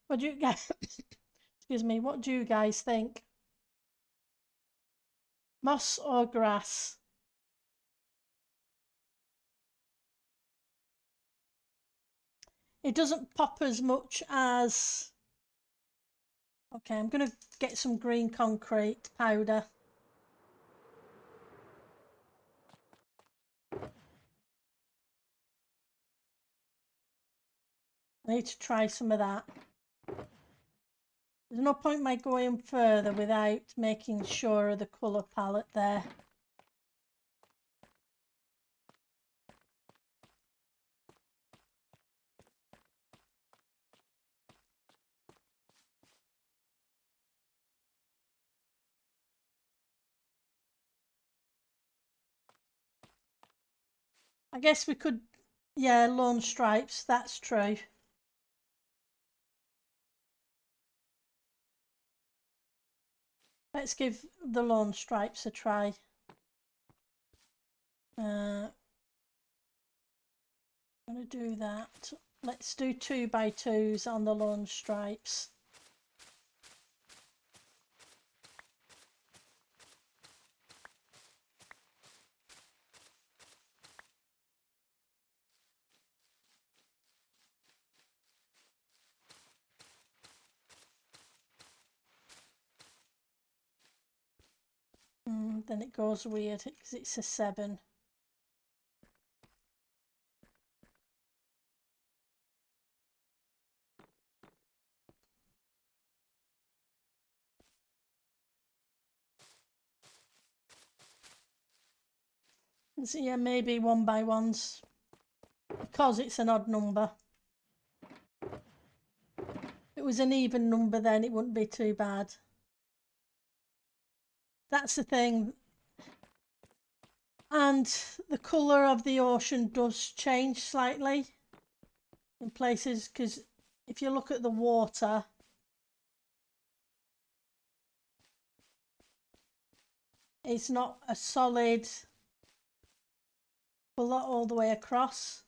What do you guys, excuse me, what do you guys think? Moss or grass? It doesn't pop as much as... Okay, I'm going to get some green concrete powder. I need to try some of that. There's no point in my going further without making sure of the colour palette there. I guess we could, yeah, lone stripes, that's true. Let's give the lone stripes a try. I'm going to do that. Let's do 2x2s on the lone stripes. Then it goes weird because it's a 7. So yeah, maybe 1x1s because it's an odd number. If it was an even number, then it wouldn't be too bad. That's the thing. And the colour of the ocean does change slightly in places, because if you look at the water, it's not a solid bullet all the way across.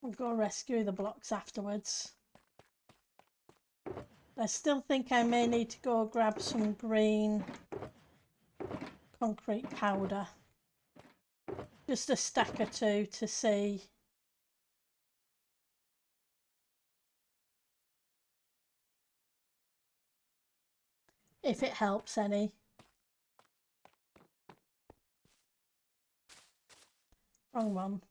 We'll go rescue the blocks afterwards. I still think I may need to go grab some green concrete powder. Just a stack or two to see if it helps any. Wrong one.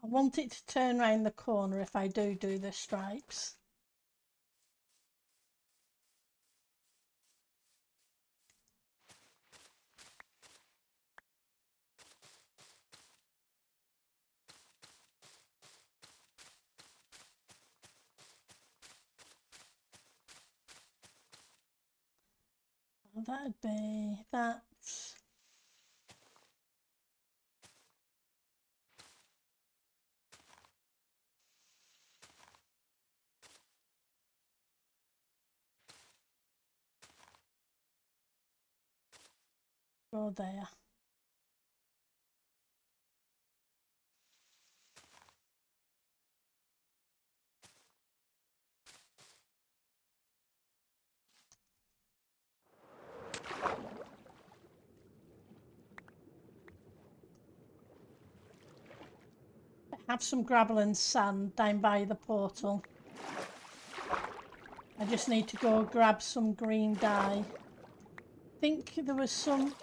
I want it to turn round the corner if I do the stripes. That'd be that. Go there. Have some gravel and sand down by the portal. I just need to go grab some green dye. I think there was some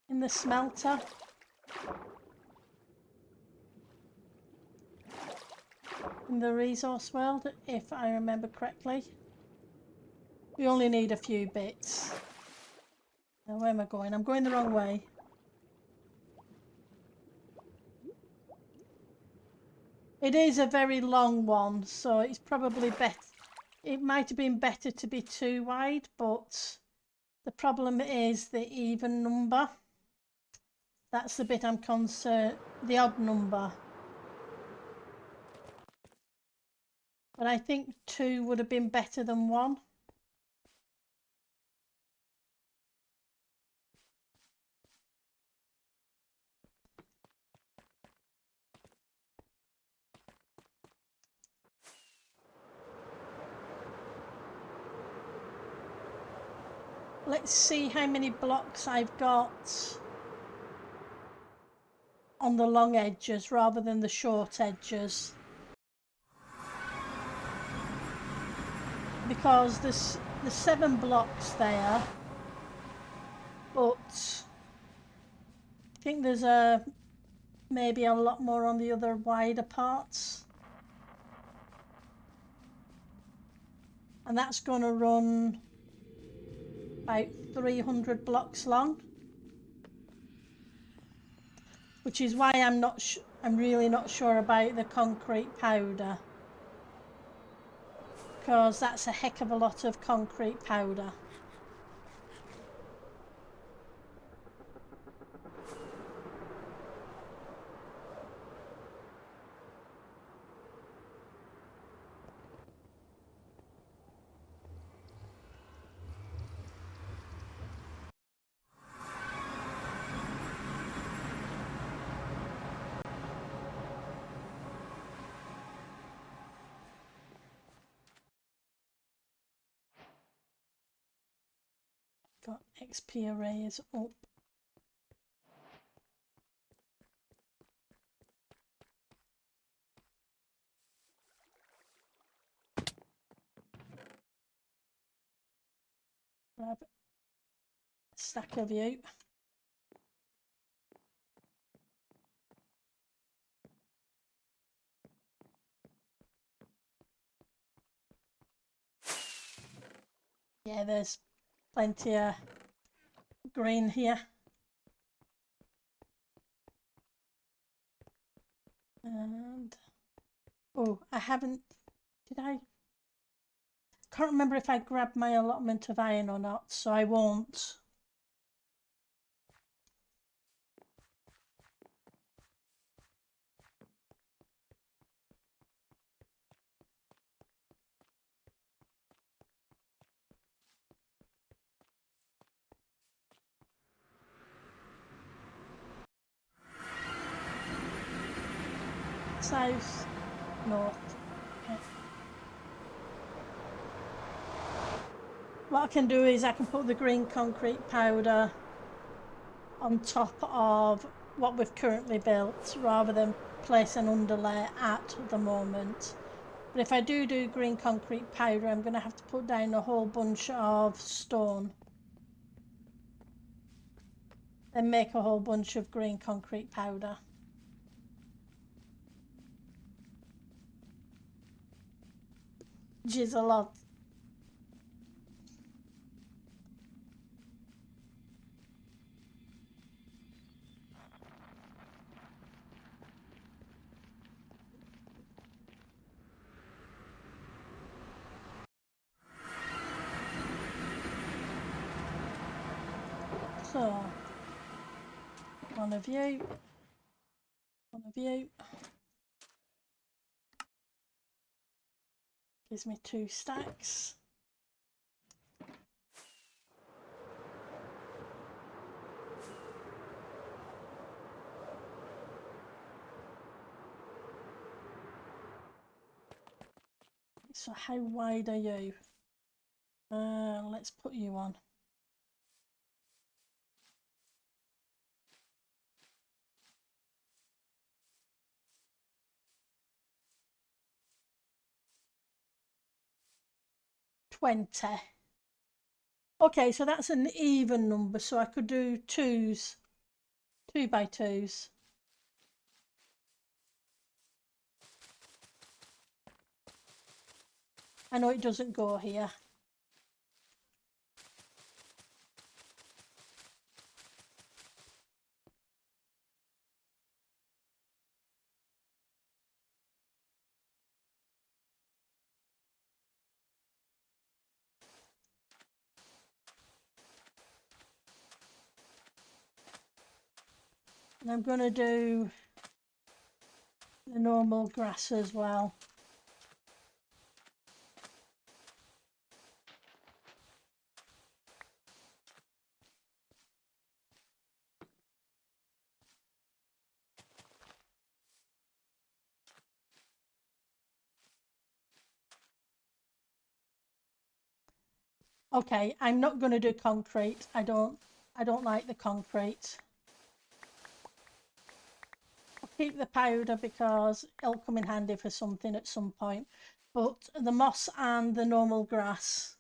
in the smelter. In the resource world, if I remember correctly. We only need a few bits. Now where am I going? I'm going the wrong way. It is a very long one, so it's probably better. It might have been better to be too wide, but the problem is the even number. That's the bit I'm concerned. The odd number. But I think 2 would have been better than 1. Let's see how many blocks I've got on the long edges rather than the short edges. Because there's 7 blocks there, but I think there's maybe a lot more on the other wider parts. And that's going to run about 300 blocks long, which is why I'm really not sure about the concrete powder, because that's a heck of a lot of concrete powder. Got XP arrays up. Grab a stack of you. Yeah, there's plenty of green here. And oh, I haven't, did I? Can't remember if I grabbed my allotment of iron or not, so I won't. South, north. Okay. What I can do is I can put the green concrete powder on top of what we've currently built rather than place an underlay at the moment. But if I do green concrete powder, I'm going to have to put down a whole bunch of stone and make a whole bunch of green concrete powder. Which is a lot. So, one of you. Gives me 2 stacks. So how wide are you? Let's put you on. Okay, so that's an even number, so I could do 2s, 2 by 2s. I know it doesn't go here. And I'm going to do the normal grass as well. Okay, I'm not going to do concrete. I don't like the concrete. I'll keep the powder because it'll come in handy for something at some point. But the moss and the normal grass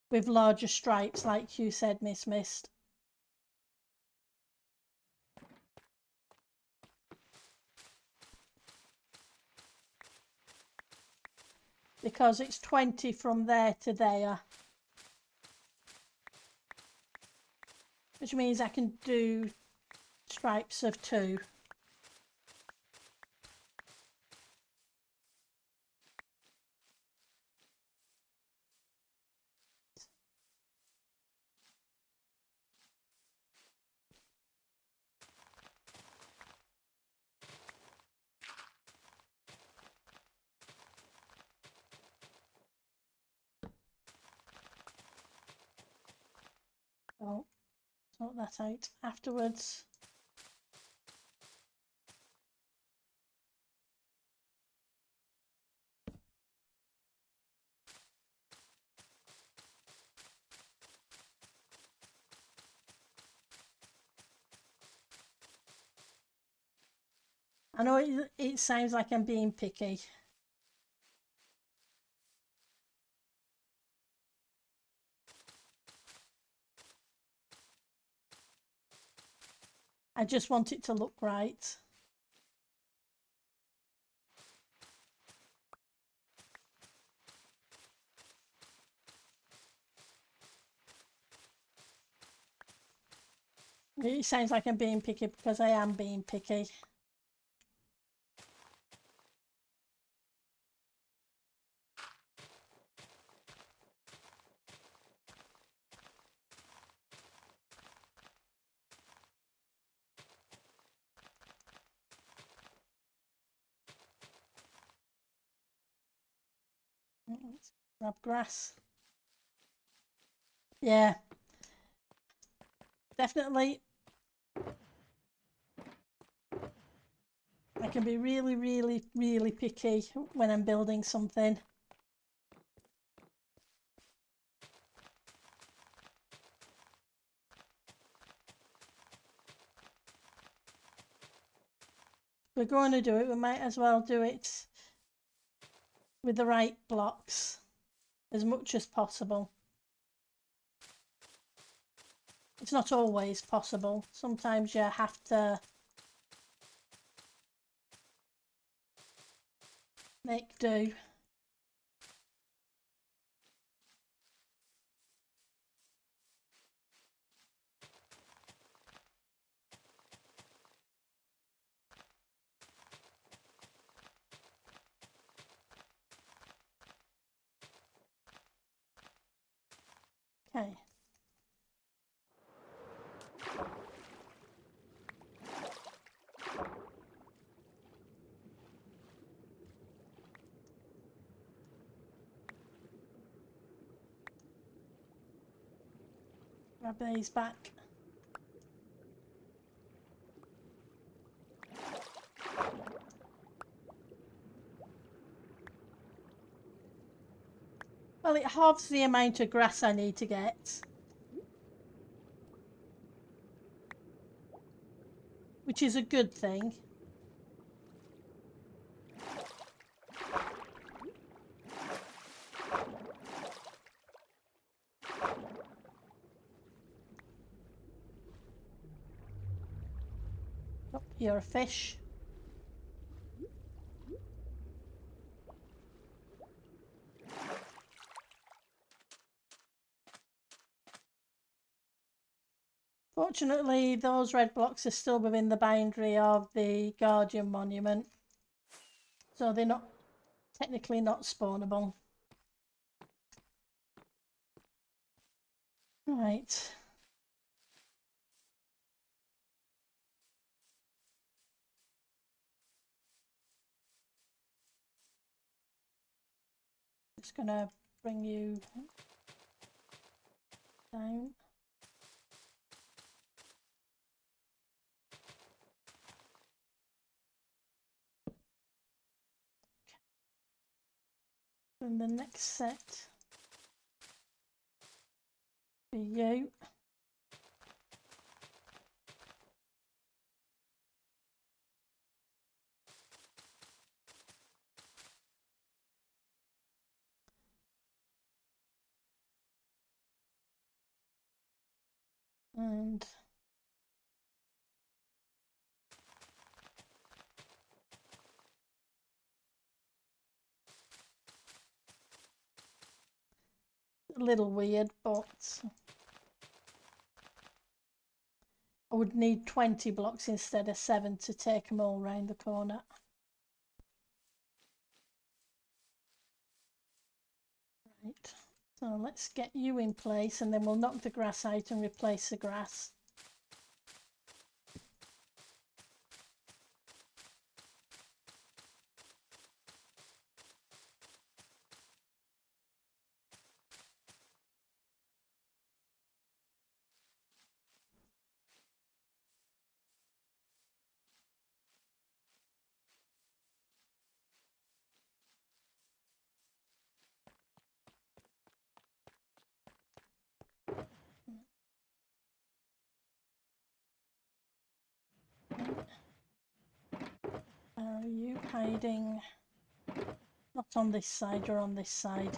with larger stripes, like you said, Miss Mist. Because it's 20 from there to there. Which means I can do stripes of 2. I'll sort that out afterwards. I know it sounds like I'm being picky. I just want it to look right. It sounds like I'm being picky because I am being picky. Let's grab grass. Yeah, definitely. I can be really, really, really picky when I'm building something. If we're going to do it, we might as well do it with the right blocks as much as possible. It's not always possible. Sometimes you have to make do. Okay. Grab these back. Well, it halves the amount of grass I need to get, which is a good thing. Oh, you're a fish. Fortunately, those red blocks are still within the boundary of the Guardian Monument, so they're not technically not spawnable. Right. Just gonna bring you down. And the next set for you. And a little weird, but I would need 20 blocks instead of 7 to take them all round the corner. Right, so let's get you in place and then we'll knock the grass out and replace the grass. Where are you hiding? Not on this side, you're on this side.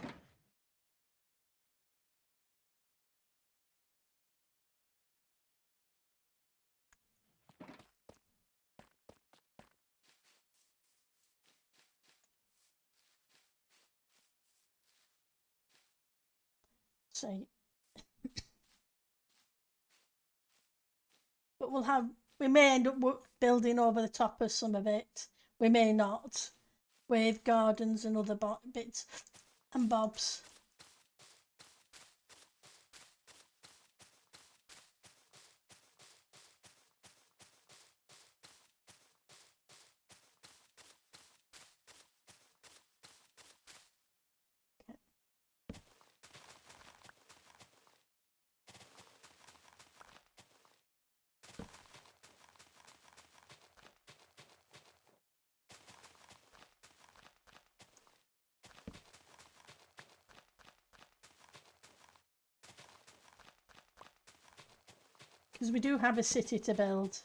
See. But we may end up building over the top of some of it. We may not, with gardens and other bits and bobs. Because we do have a city to build.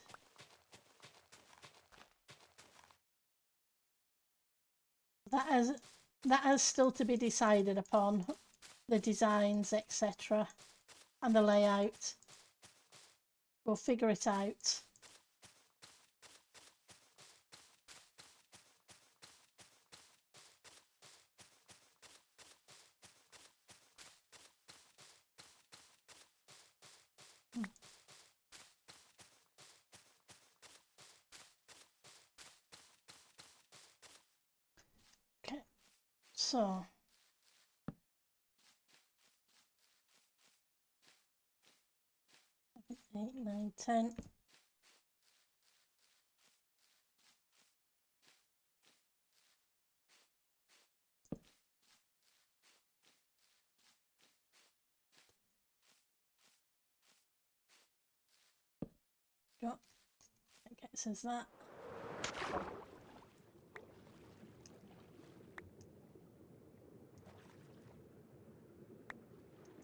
That has still to be decided upon, the designs, etc., and the layout. We'll figure it out. Okay, so 8, 9, 10. Got, okay, it says that.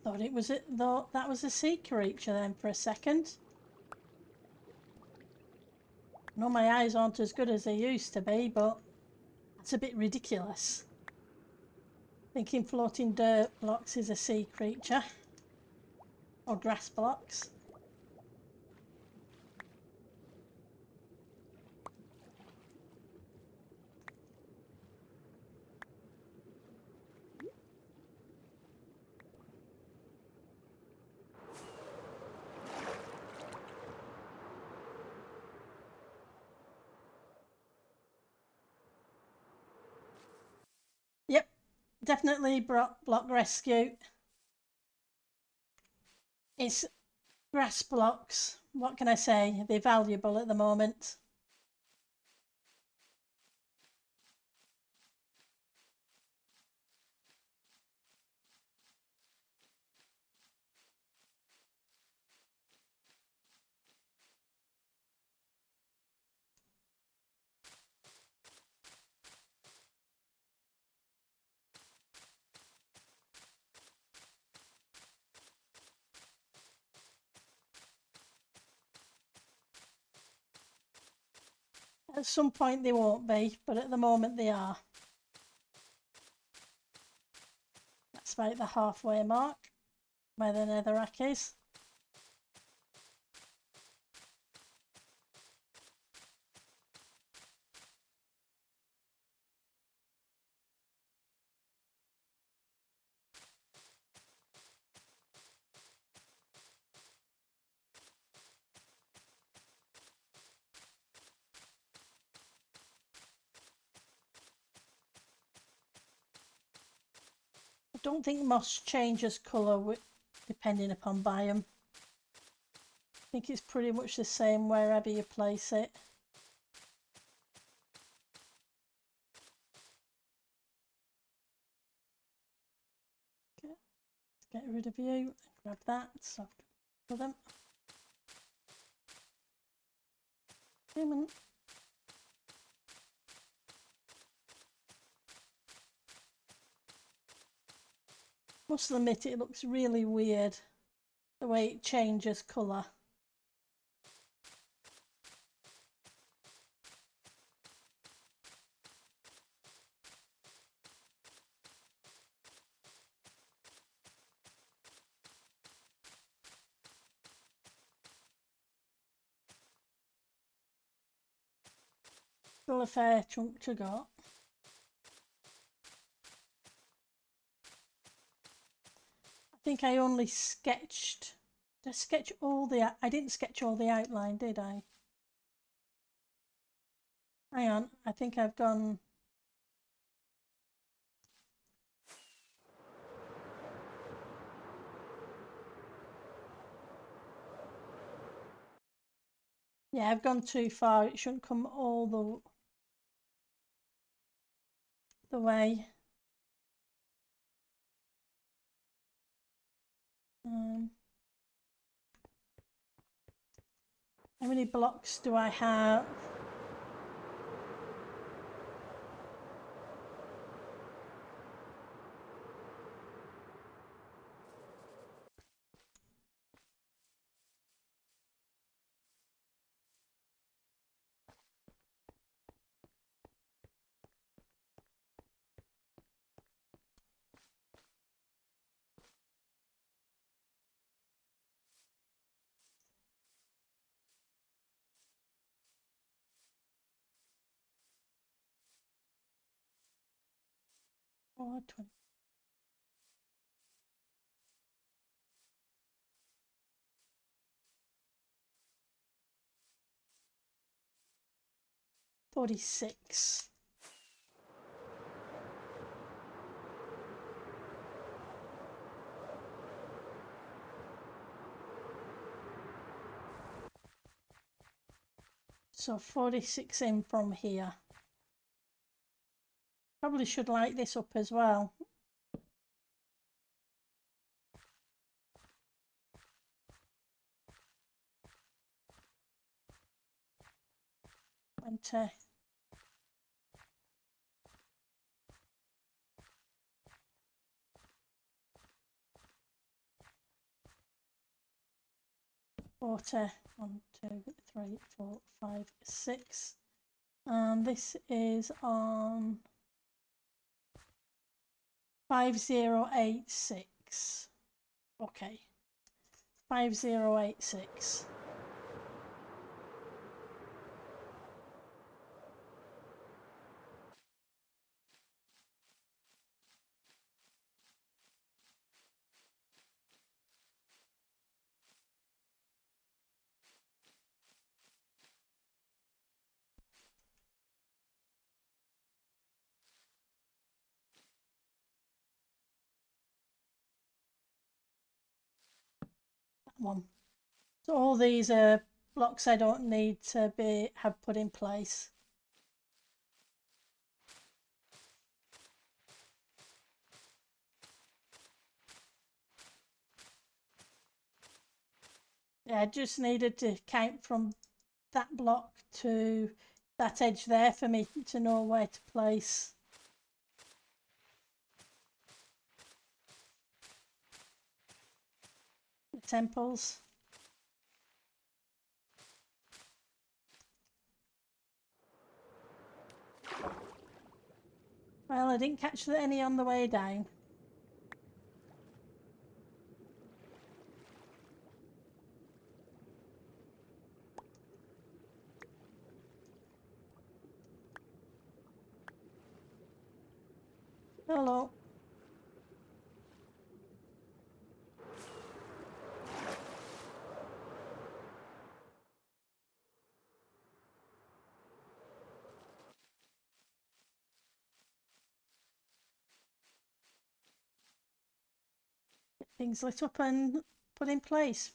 Thought it was thought that was a sea creature then for a second. No, my eyes aren't as good as they used to be, but that's a bit ridiculous. Thinking floating dirt blocks is a sea creature. Or grass blocks. Yep, definitely block rescue. It's grass blocks. What can I say? They're valuable at the moment. At some point they won't be, but at the moment they are. That's about the halfway mark where the netherrack is. I don't think moss changes colour depending upon biome. I think it's pretty much the same wherever you place it. Okay, let's get rid of you. Grab that. So for them. Come on. Must admit it looks really weird the way it changes colour. Still a fair chunk to go. I think I only sketched. Did I sketch all the? I didn't sketch all the outline, did I? Hang on, I think I've gone. Yeah, I've gone too far. It shouldn't come all the way. How many blocks do I have? Oh, 20. 46. So 46 in from here. Probably should light this up as well. And 40. 1, 2, 3, 4, 5, 6. And this is on 5086. Okay. 5086. One. So all these are blocks I don't need to have put in place. Yeah, I just needed to count from that block to that edge there for me to know where to place the temples. Well, I didn't catch any on the way down. Hello. Get things lit up and put in place.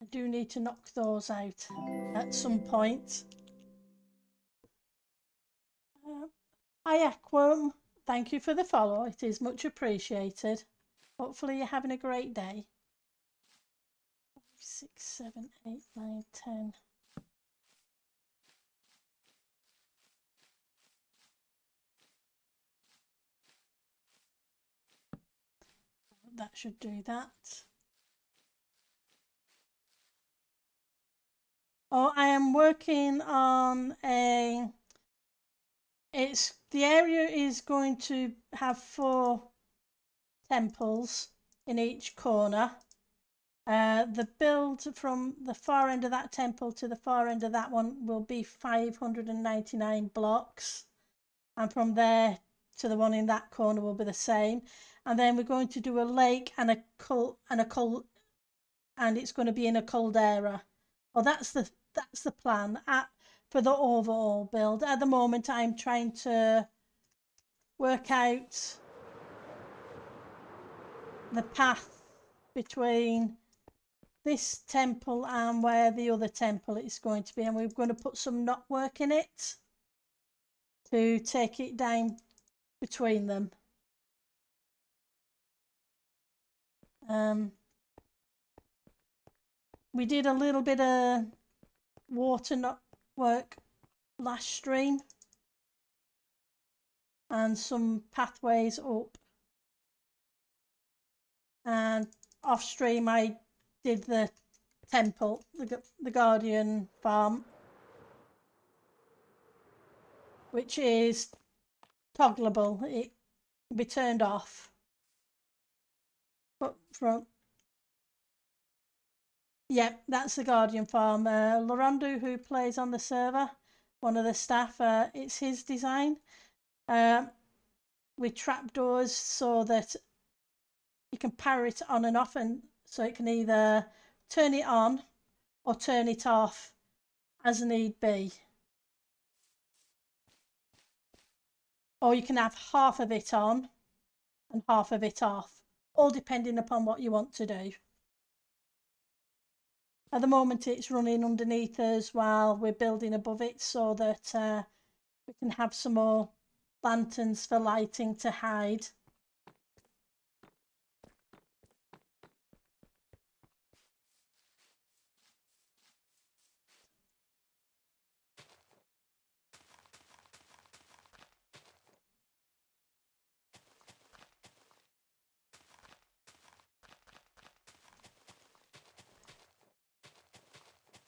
I do need to knock those out at some point. Hi Aquam, thank you for the follow. It is much appreciated. Hopefully you're having a great day. 6, 7, 8, 9, 10. That should do that. Oh, I am working on a. The area is going to have 4 temples in each corner. The build from the far end of that temple to the far end of that one will be 599 blocks, and from there to the one in that corner will be the same. And then we're going to do a lake and a and it's going to be in a caldera. Well, that's the plan for the overall build. At the moment, I'm trying to work out the path between this temple and where the other temple is going to be, and we're going to put some knotwork in it to take it down between them. We did a little bit of water knotwork last stream and some pathways up, and off stream I did the temple, the Guardian farm, which is toggleable. It can be turned off. But yeah, that's the Guardian farm. Larondo, who plays on the server, one of the staff, it's his design. With trapdoors so that you can power it on and off, and so it can either turn it on or turn it off as need be. Or you can have half of it on and half of it off, all depending upon what you want to do. At the moment it's running underneath us while we're building above it so that we can have some more lanterns for lighting to hide.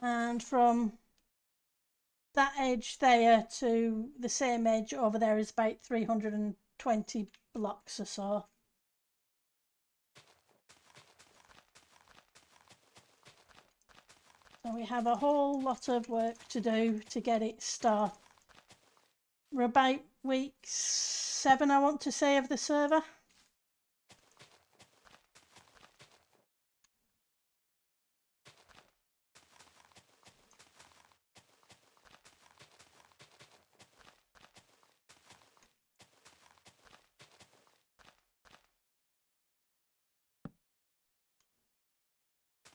And from that edge there to the same edge over there is about 320 blocks or so. So we have a whole lot of work to do to get it started. We're about week 7, I want to say, of the server.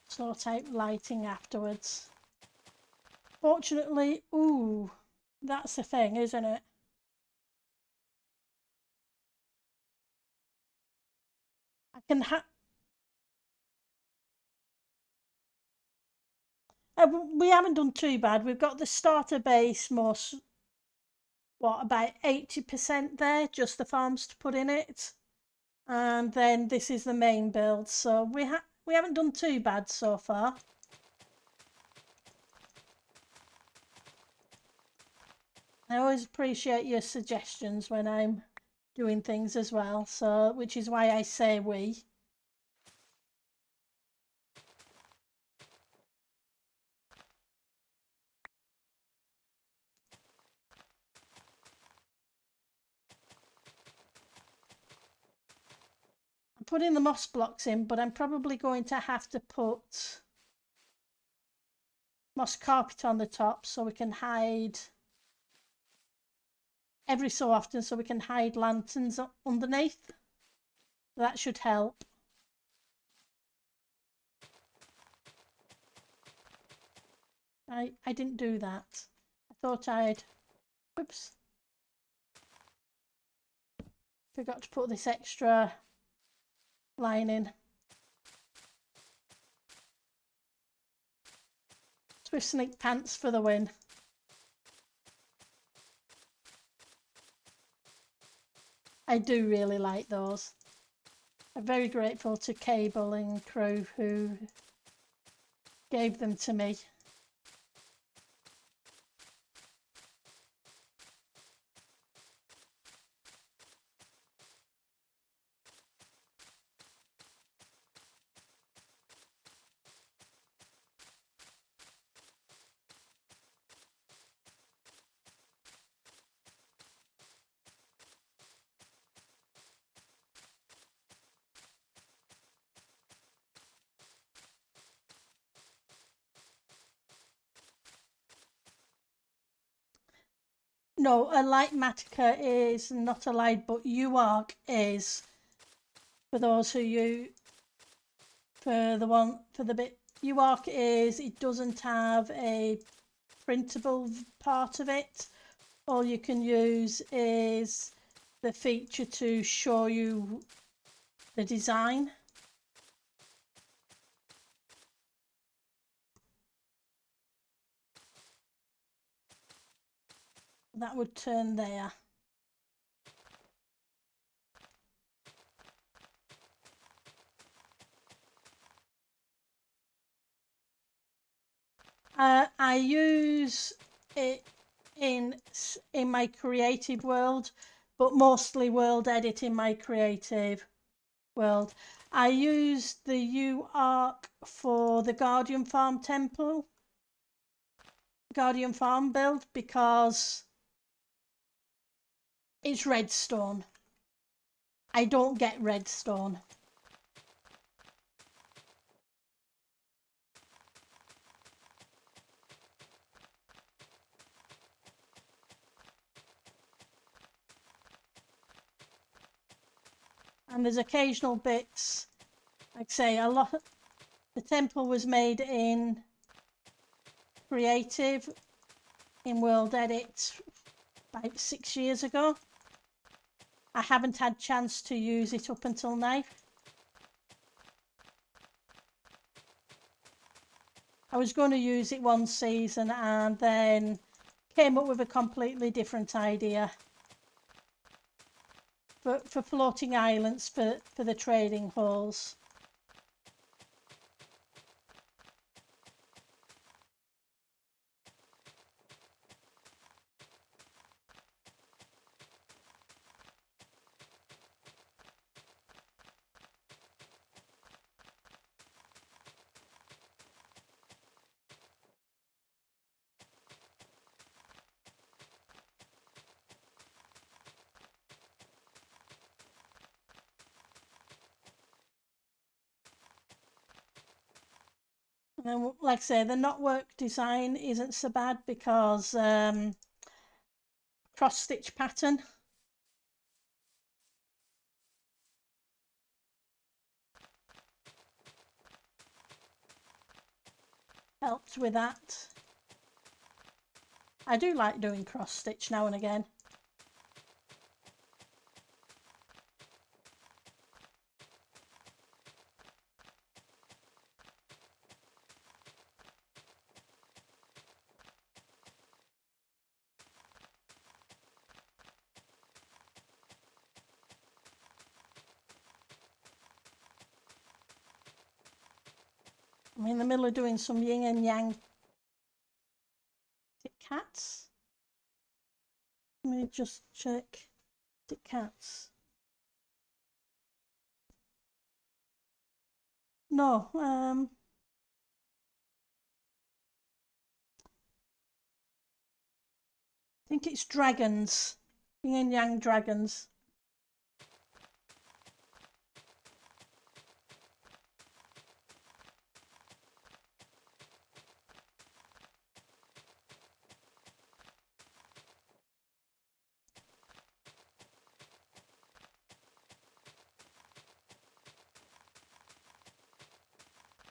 Sort out lighting afterwards. Fortunately, ooh, that's the thing, isn't it? I can we haven't done too bad. We've got the starter base about 80% there, just the farms to put in it. And then this is the main build, so we haven't done too bad so far. I always appreciate your suggestions when I'm doing things as well, so which is why I say we. I'm putting the moss blocks in, but I'm probably going to have to put moss carpet on the top so we can hide every so often, so we can hide lanterns underneath. That should help. I didn't do that. I thought I'd, oops, forgot to put this extra line in. Swift Sneak Pants for the win. I do really like those. I'm very grateful to Cable and crew who gave them to me. No, a light Matica is not a light, but UARC is. For those who for the bit UARC is, it doesn't have a printable part of it. All you can use is the feature to show you the design. That would turn there. I use it in my creative world, but mostly world edit in my creative world. I use the UARC for the Guardian Farm build because it's redstone. I don't get redstone. And there's occasional bits, like I say, a lot. The temple was made in creative in world edit like 6 years ago. I haven't had chance to use it up until now. I was going to use it one season and then came up with a completely different idea for floating islands for the trading halls. And then, like I say, the knotwork design isn't so bad because cross-stitch pattern. Helped with that. I do like doing cross-stitch now and again. I'm in the middle of doing some yin and yang Kit Kats. Let me just check Kit Kats. No, I think it's dragons. Yin and yang dragons.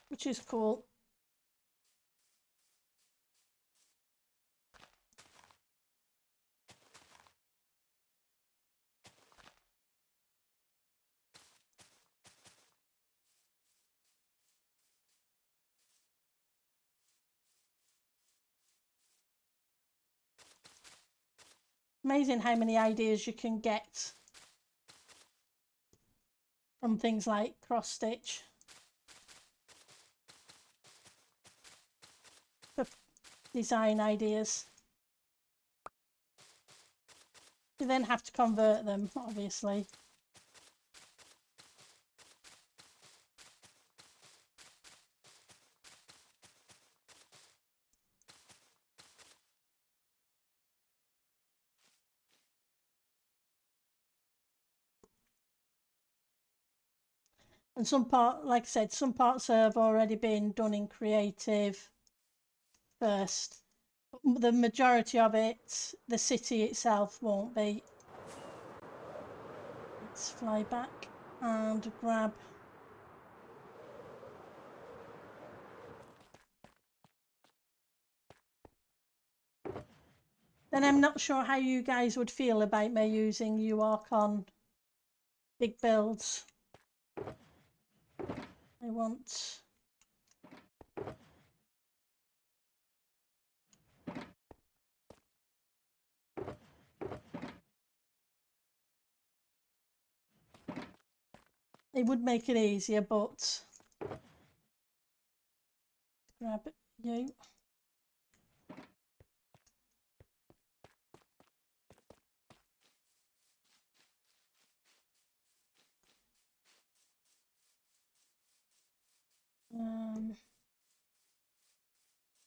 Which is cool. Amazing how many ideas you can get from things like cross stitch for design ideas. You then have to convert them, obviously. And some part, like I said, some parts have already been done in creative first. The majority of it, the city itself won't be. Let's fly back and grab. Then I'm not sure how you guys would feel about me using UARC on big builds. I want. It would make it easier, but grab you.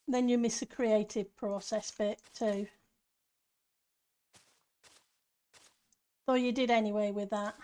Then you miss the creative process bit too. Though you did anyway with that.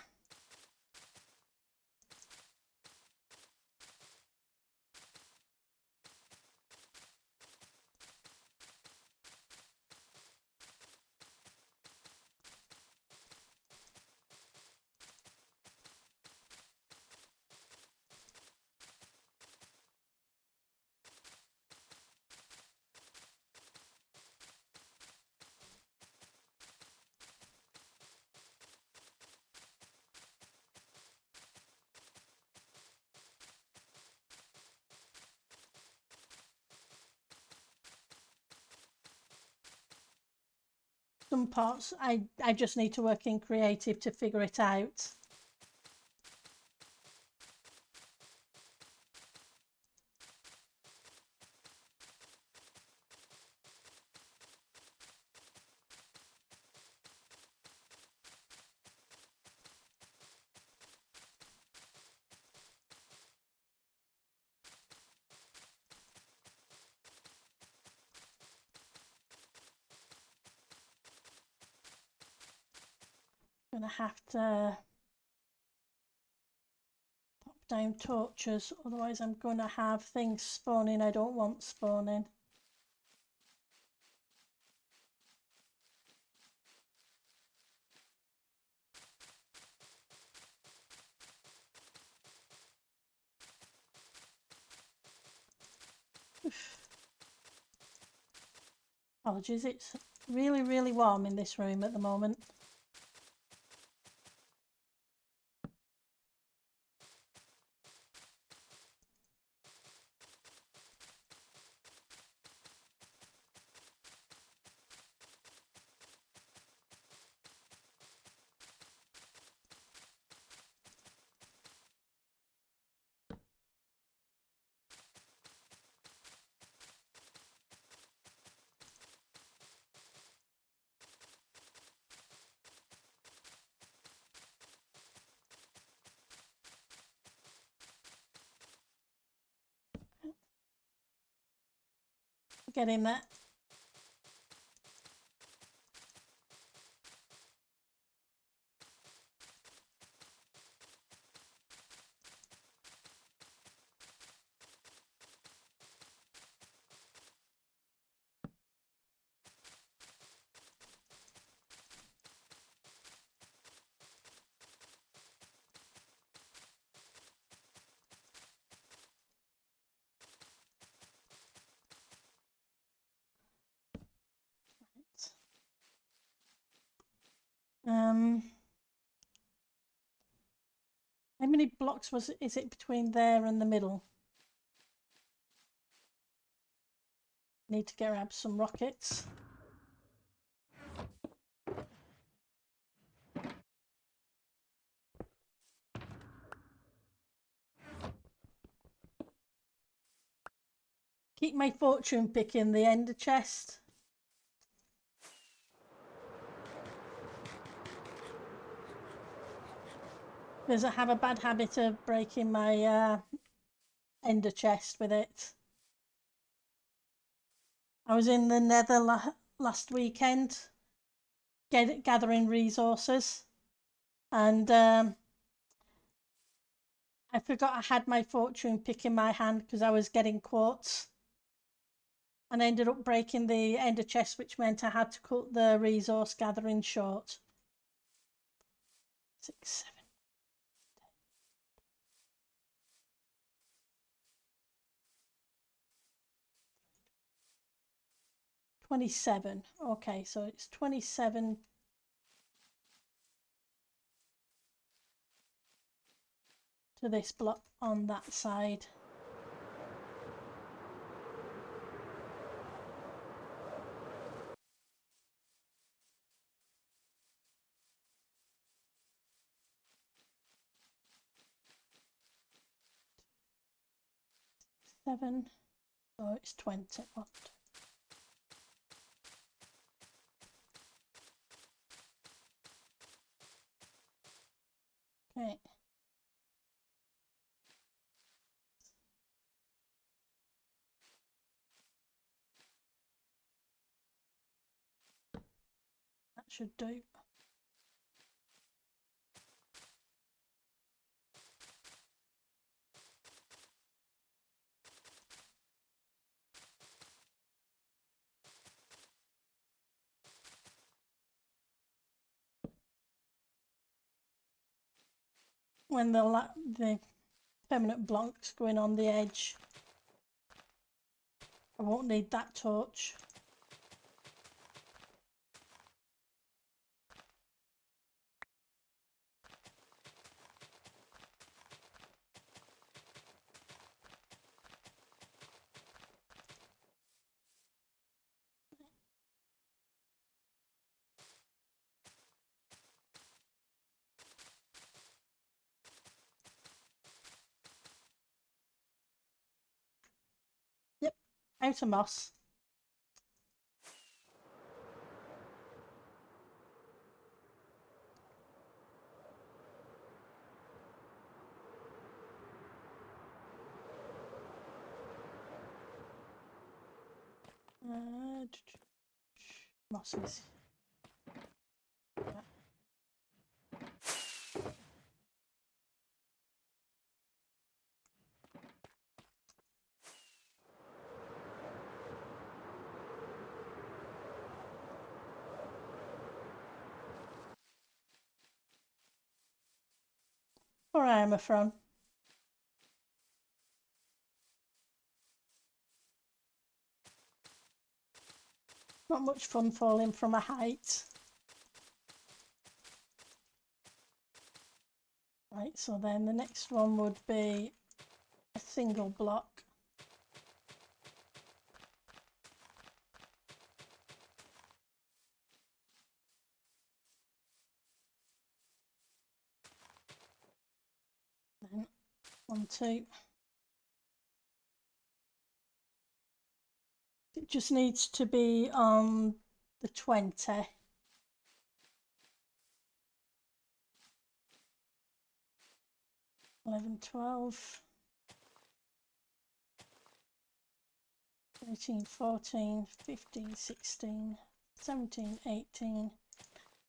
Some parts I just need to work in creative to figure it out. I'm gonna have to pop down torches, otherwise I'm gonna have things spawning I don't want spawning. Apologies, it's really, really warm in this room at the moment. Getting that. How many blocks is it between there and the middle? Need to grab some rockets. keep my fortune pick in the ender chest. Because I have a bad habit of breaking my ender chest with it. I was in the Nether last weekend gathering resources, and I forgot I had my fortune pick in my hand because I was getting quartz, and I ended up breaking the ender chest, which meant I had to cut the resource gathering short. 6, 7. 27. Okay, so it's 27 to this block on that side. Seven, so it's 20. Okay. That should do. When the permanent block's going on the edge, I won't need that torch. Yep, out of moss. Mosses. Yeah. Where am I from? Not much fun falling from a height. Right, so then the next one would be a single block. Then 1, 2. It just needs to be on the 20. 11, 12. 13, 14, 15, 16, 17, 18,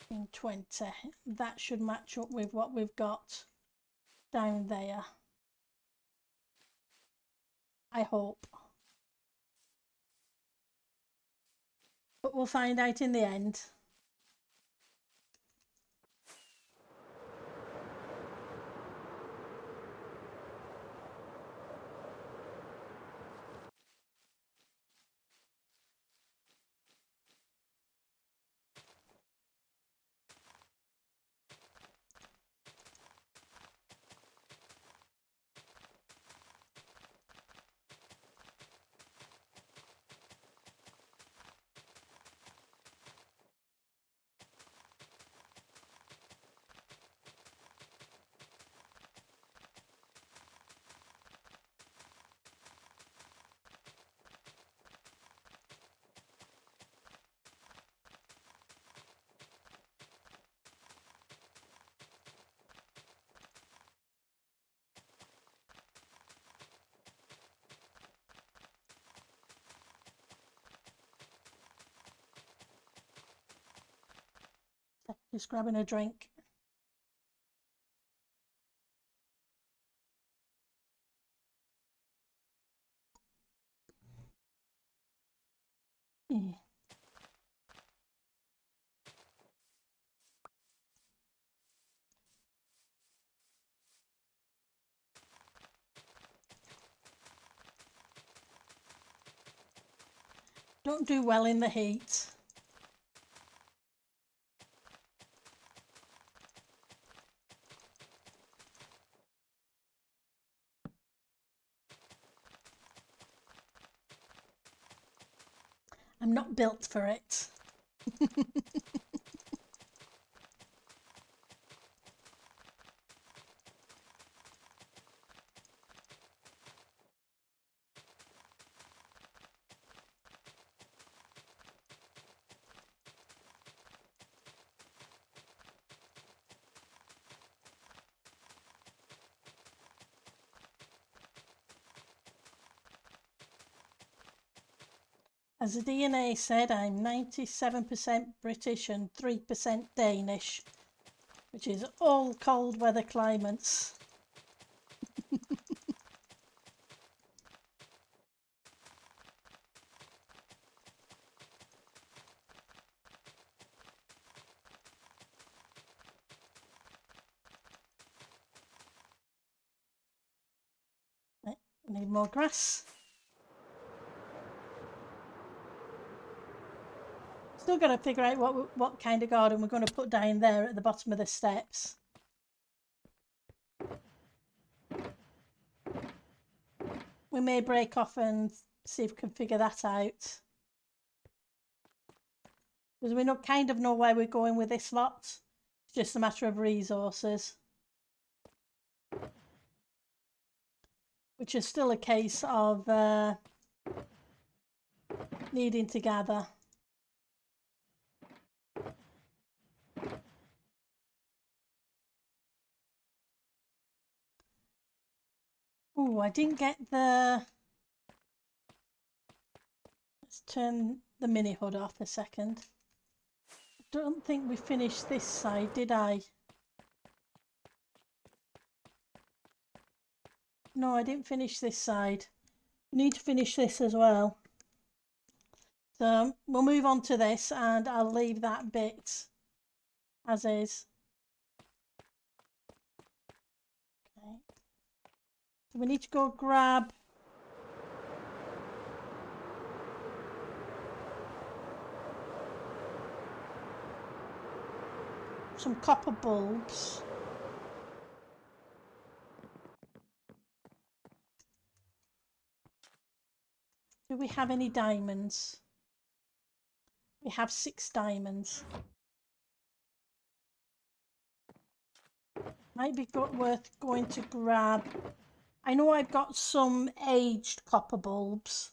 19, 20. That should match up with what we've got down there. I hope. But we'll find out in the end. Just grabbing a drink. Yeah. Don't do well in the heat. I'm not built for it. As the DNA said, I'm 97% British and 3% Danish, which is all cold weather climates. Right, need more grass. Still got to figure out what kind of garden we're going to put down there at the bottom of the steps. We may break off and see if we can figure that out. Because we kind of know where we're going with this lot. It's just a matter of resources. Which is still a case of needing to gather. Oh, I didn't get the... Let's turn the mini hood off a second. I don't think we finished this side, did I? No, I didn't finish this side. We need to finish this as well. So we'll move on to this and I'll leave that bit as is. Okay. So we need to go grab some copper bulbs. Do we have any diamonds? We have 6 diamonds. Might be worth going to grab. I know I've got some aged copper bulbs.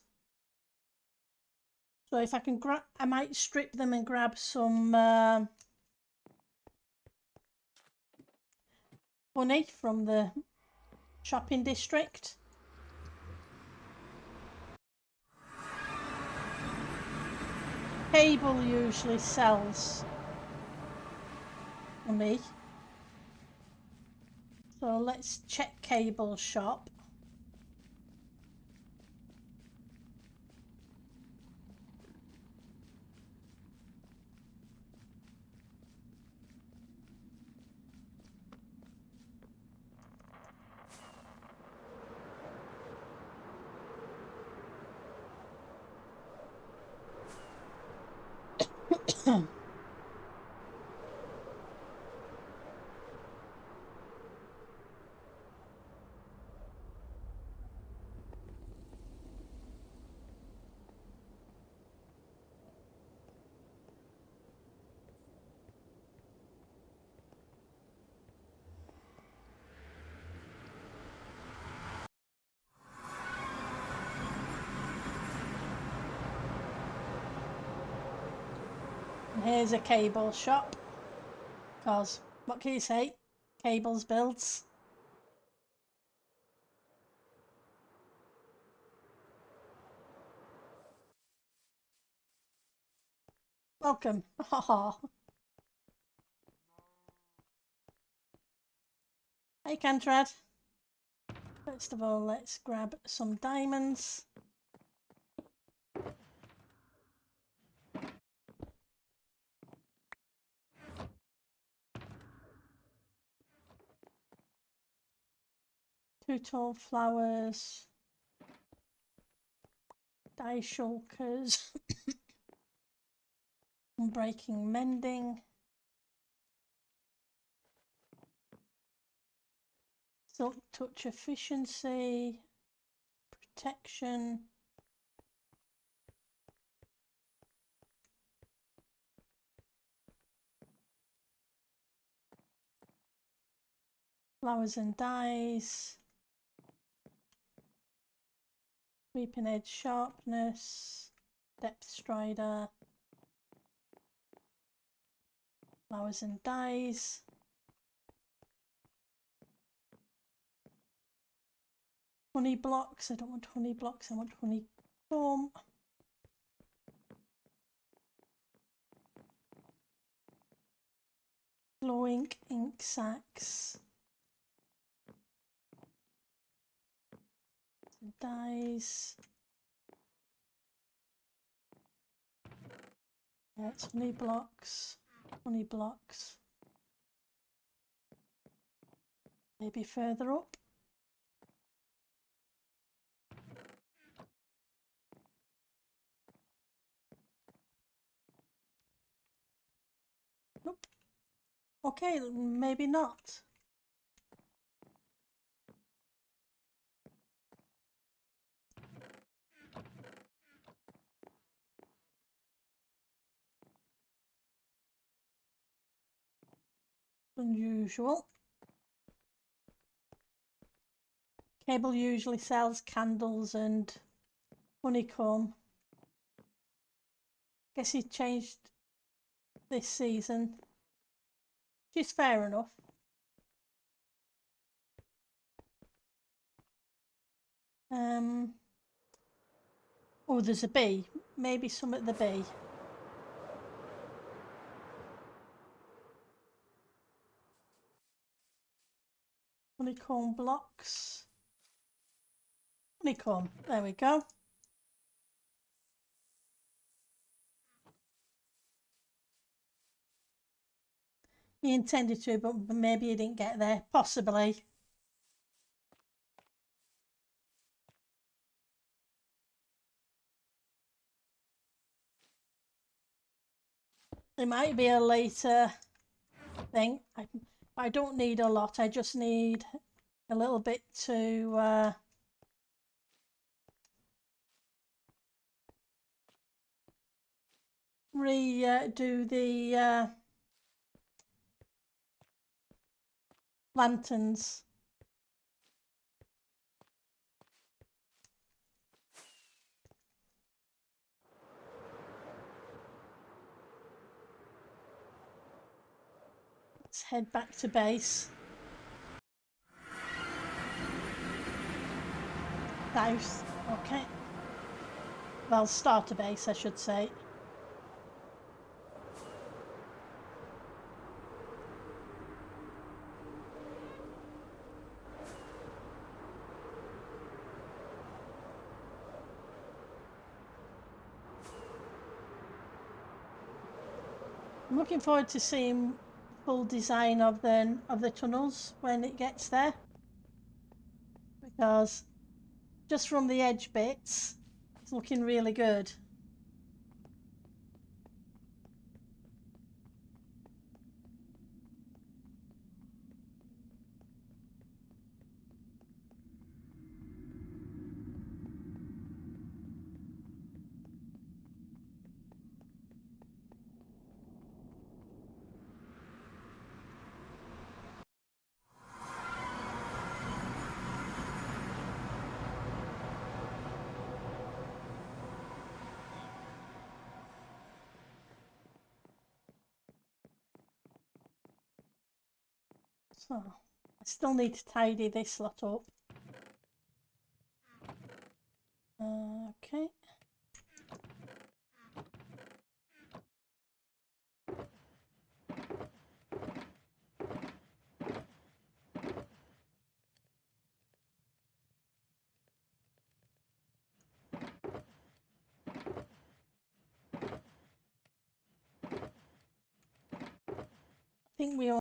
So if I can grab, I might strip them and grab some honey from the shopping district. Cable usually sells for me. So let's check Cable shop. And here's a Cable shop. Because what can you say? Cables builds. Welcome. Hey Cantrad. First of all, let's grab some diamonds. Two tall flowers. Dye shulkers. Unbreaking mending. Silk touch efficiency. Protection. Flowers and dyes. Sweeping edge sharpness. Depth strider. Flowers and dyes. Honey blocks. I don't want honey blocks. I want honeycomb. Glowing ink sacks. Dyes. Yeah, it's honey blocks. Honey blocks. Maybe further up. Nope. Okay, maybe not. Unusual. Cable usually sells candles and honeycomb. Guess he changed this season. Which is fair enough. Oh, there's a bee. Maybe some at the bee. Honeycomb blocks. Honeycomb. There we go. He intended to, but maybe he didn't get there. Possibly. It might be a later thing. I don't need a lot. I just need a little bit to redo the lanterns. Let's head back to base. House. Okay. Well, start a base, I should say. I'm looking forward to seeing full design of the tunnels when it gets there, because just from the edge bits, it's looking really good. So, I still need to tidy this lot up. Okay. think we all